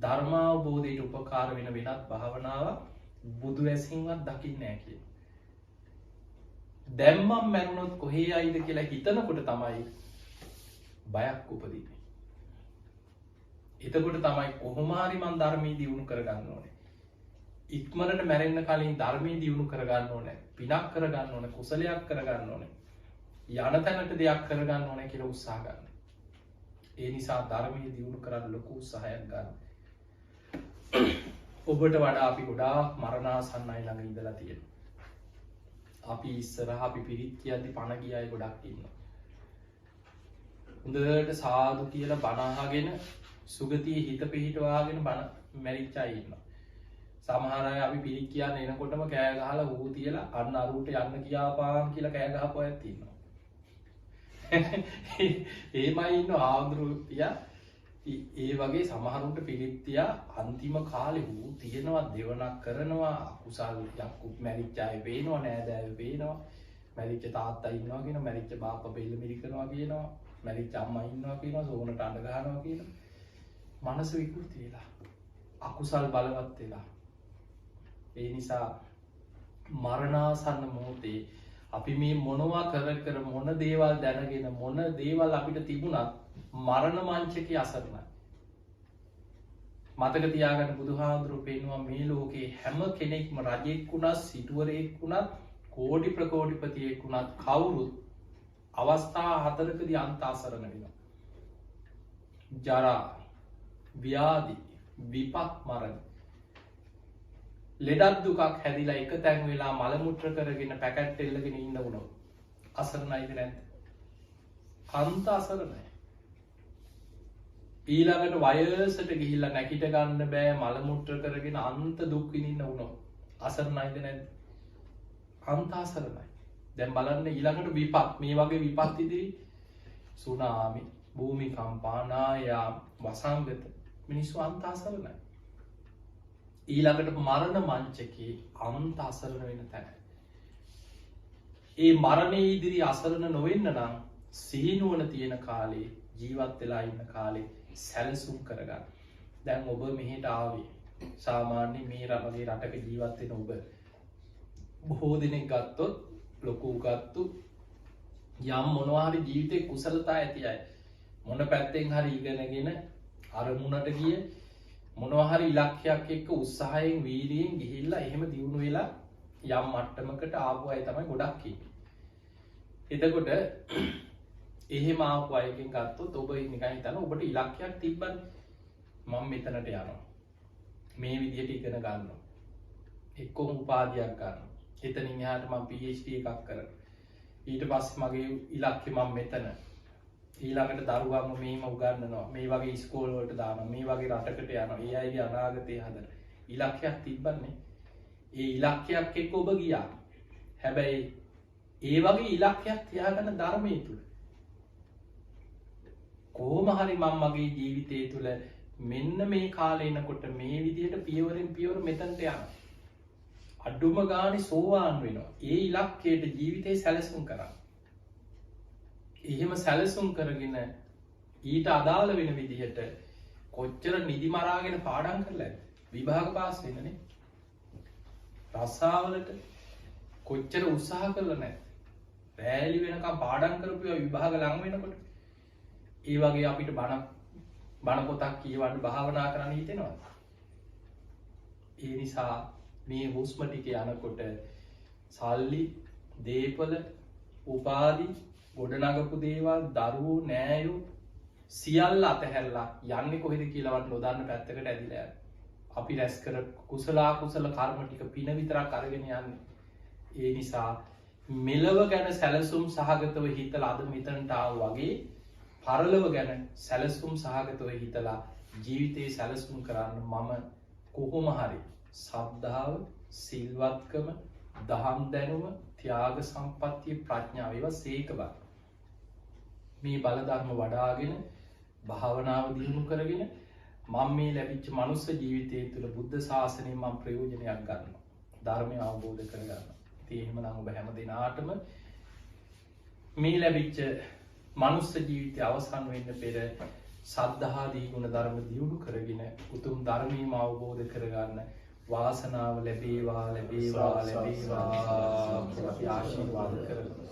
ධර්මාවබෝධයට උපකාර වෙන වෙනත් භාවනාවක් බුදු ඇසින්වත් දකින්නේ නැහැ කියලා. දැන් මම මැරුණොත් කොහේ යයිද කියලා හිතනකොට තමයි බයක් උපදින්නේ. එතකොට තමයි කොහොම හරි මං ධර්මයේ දියුණු කරගන්න ඕනේ. ඉක්මනට මැරෙන්න කලින් ධර්මයේ දියුණු කරගන්න ඕනේ. පිනක් කරගන්න ඕනේ, කුසලයක් කරගන්න ඕනේ. යන තැනට දෙයක් කරගන්න ඕනේ කියලා උත්සාහ ගන්න. ඒ නිසා ධර්මයේ දියුණු කරන්න ලොකු උත්සාහයක් ගන්න. ඔබට වඩා අපි ගොඩාක් මරණාසන්න අය ළඟ ඉඳලා තියෙනවා. අපි ඉස්සරහ අපි පිරිත් කියද්දි පණ ගිය අය ගොඩක් ඉන්නවා. හොඳට සාදු කියලා බණ අහගෙන සුගතියේ හිත පිහිටවාගෙන බණ මැරිච්ච අය ඉන්නවා. සමහර අය අපි පිළික් කියන්න එනකොටම කෑ ගහලා ඌ තියලා අන්න අරුවට යන්න කියාපාන් කියලා කෑ ගහපු අයත් ඉන්නවා. ඒමයි ඉන්න ආන්දරුතිය ඒ වගේ සමහරුන්ට පිළිත්තියා අන්තිම කාලෙ වූ තියෙනවා දෙවනක් කරනවා අකුසල් යක්කුත් මැරිච්චාය පේනවා නෑදෑව පේනවා මැරිච්ච තාත්තා ඉන්නවා කියන මැරිච්ච බාප්ප බෙල්ල මිරිකනවා කියනවා මැරිච්ච අම්මා ඉන්නවා කියනවා සෝනට අඬ ගහනවා කියනවා මනස විකෘති වෙලා අකුසල් බලවත් වෙලා ඒ නිසා මරණාසන්න මොහොතේ අපි මේ මොනවා කර මොන දේවල් දැනගෙන මොන දේවල් අපිට තිබුණත් මරණ මංචකයේ අසරණයි. මතක තියාගන්න බුදුහාමුදුරුවෝ පෙන්වුවා මේ ලෝකේ හැම කෙනෙක්ම රජෙක් වුණත් සිටුවරයෙක් වුණත් කෝටි ප්‍රකෝටිපතියෙක් වුණත් කවුරුත් අවස්ථා හතරකදී අන්ත අසරණ වෙනවා. ජරා, ව්‍යාධි, විපත් මරණ ලෙඩක් දුකක් හැදිලා එක තැන් වෙලා මල මුත්‍ර කරගෙන පැකට් එල්ලගෙන ඉන්න වුණොත් අසරණයිද නැද්ද? අන්ත අසරණයි. ඊළඟට වයසට ගිහිල්ලා නැගිට ගන්න බෑ මල මුත්‍ර කරගෙන අන්ත දුක් විඳින්න වුණොත් අසරණයිද නැද්ද? අන්ත අසරණයි. දැන් බලන්න ඊළඟට විපත් මේ වගේ විපත් ඉදිරි සුනාමි, භූමිකම්පා, නායාම්, වසංගත මිනිස්සු අන්ත අසරණයි. ඊළඟට මරණ මංචකේ අන්ත අසරණ වෙන තැන. ඒ මරණය ඉදිරි අසරණ නොවෙන්න නම් සිහිනුවන තියෙන කාලේ ජීවත් වෙලා ඉන්න කාලේ සැලසුම් කරගන්න. දැන් ඔබ මෙහෙට ආවේ සාමාන්‍ය මේ වගේ රටක ජීවත් වෙන ඔබ බොහෝ දෙනෙක් ගත්තොත් ලොකු ගත්තු යම් මොනවා හරි ජීවිතේ කුසලතා ඇති අය මොන පැත්තෙන් හරි ඉගෙනගෙන අරමුණට ගිය මොනවා හරි ඉලක්කයක් එක්ක උත්සාහයෙන් වීරියෙන් ගිහිල්ලා එහෙම දියුණු වෙලා යම් මට්ටමකට ආපු අය තමයි ගොඩක් ඉන්නේ. එතකොට එහෙම ආපු අයකින් ගත්තොත් ඔබ නිකන් හිතන්න ඔබට ඉලක්කයක් තිබ්බනේ. මම මෙතනට යනවා. මේ විදිහට ඉගෙන ගන්නවා. එක්කම උපාධියක් ගන්නවා. එතනින් එහාට මම PhD එකක් කරනවා. ඊට පස්සේ මගේ ඉලක්කය මම මෙතන. ඊළඟට දරුවන්ව මෙහෙම උගන්වනවා. මේ වගේ ඉස්කෝල වලට දානවා. මේ වගේ රටකට යනවා. ඒ අයගේ අනාගතය හදන ඉලක්කයක් තිබ්බනේ. ඒ ඉලක්කයක් එක්ක ඔබ ගියා. හැබැයි ඒ වගේ ඉලක්කයක් තියාගන්න ධර්මයේ තුල කොහොම හරි මම මගේ ජීවිතය තුළ මෙන්න මේ කාලේ එනකොට මේ විදිහට පියවරෙන් පියවර මෙතනට යනවා. අඩුම ගානේ සෝවාන් වෙනවා. ඒ ඉලක්කයට ජීවිතේ සැලසුම් කරා. එහෙම සැලසුම් කරගෙන ඊට අදාළ වෙන විදිහට කොච්චර නිදි මරාගෙන පාඩම් කරලා ඇද්ද? විභාග පාස් වෙන්නනේ. රස්සාවලට කොච්චර උත්සාහ කළා නැද්ද? රැලි වෙනකම් පාඩම් කරපුවා විභාග ලඟ වෙනකොට ඒ වගේ අපිට බණ පොතක් කියවන්න භාවනා කරන්න හිතෙනවා. ඒ නිසා මේ හුස්ම ටික යනකොට සල්ලි, දීපල, උපාධි, ගොඩනගපු දේවල්, දරුවෝ, නෑයෝ සියල්ල අතහැරලා යන්නේ කොහෙද කියලාවත් නොදන්න පැත්තකට ඇදිලා යනවා. අපි රැස් කර කුසල කර්ම ටික පින විතරක් අරගෙන යන්නේ. ඒ නිසා මෙලව ගැන සැලසුම් සහගතව හිතලා අද මෙතනට ආවා වගේ පරලොව ගැන සැලසුම් සහගතව හිතලා ජීවිතේ සැලසුම් කරන්න මම කොහොම හරි ශ්‍රද්ධාව, සිල්වත්කම, දහම් දැනුම, ත්‍යාග සම්පත්තිය, ප්‍රඥාව ඒවා සීකබත් මේ බල ධර්ම වඩාගෙන භාවනාව දියුණු කරගෙන මම මේ ලැබිච්ච මනුස්ස ජීවිතය තුළ බුද්ධ ශාසනයෙන් මම ප්‍රයෝජනයක් ගන්නවා. ධර්මය අවබෝධ කරගන්නවා. ඉතින් එහෙමනම් ඔබ හැම දිනාටම මේ ලැබිච්ච මනුස්ස ජීවිතය අවසන් වෙන්න පෙර සද්ධාදී ගුණ ධර්ම දියුණු කරගෙන උතුම් ධර්මීම අවබෝධ කරගන්න වාසනාව ලැබේවා කියලා අපි ආශිර්වාද කරනවා.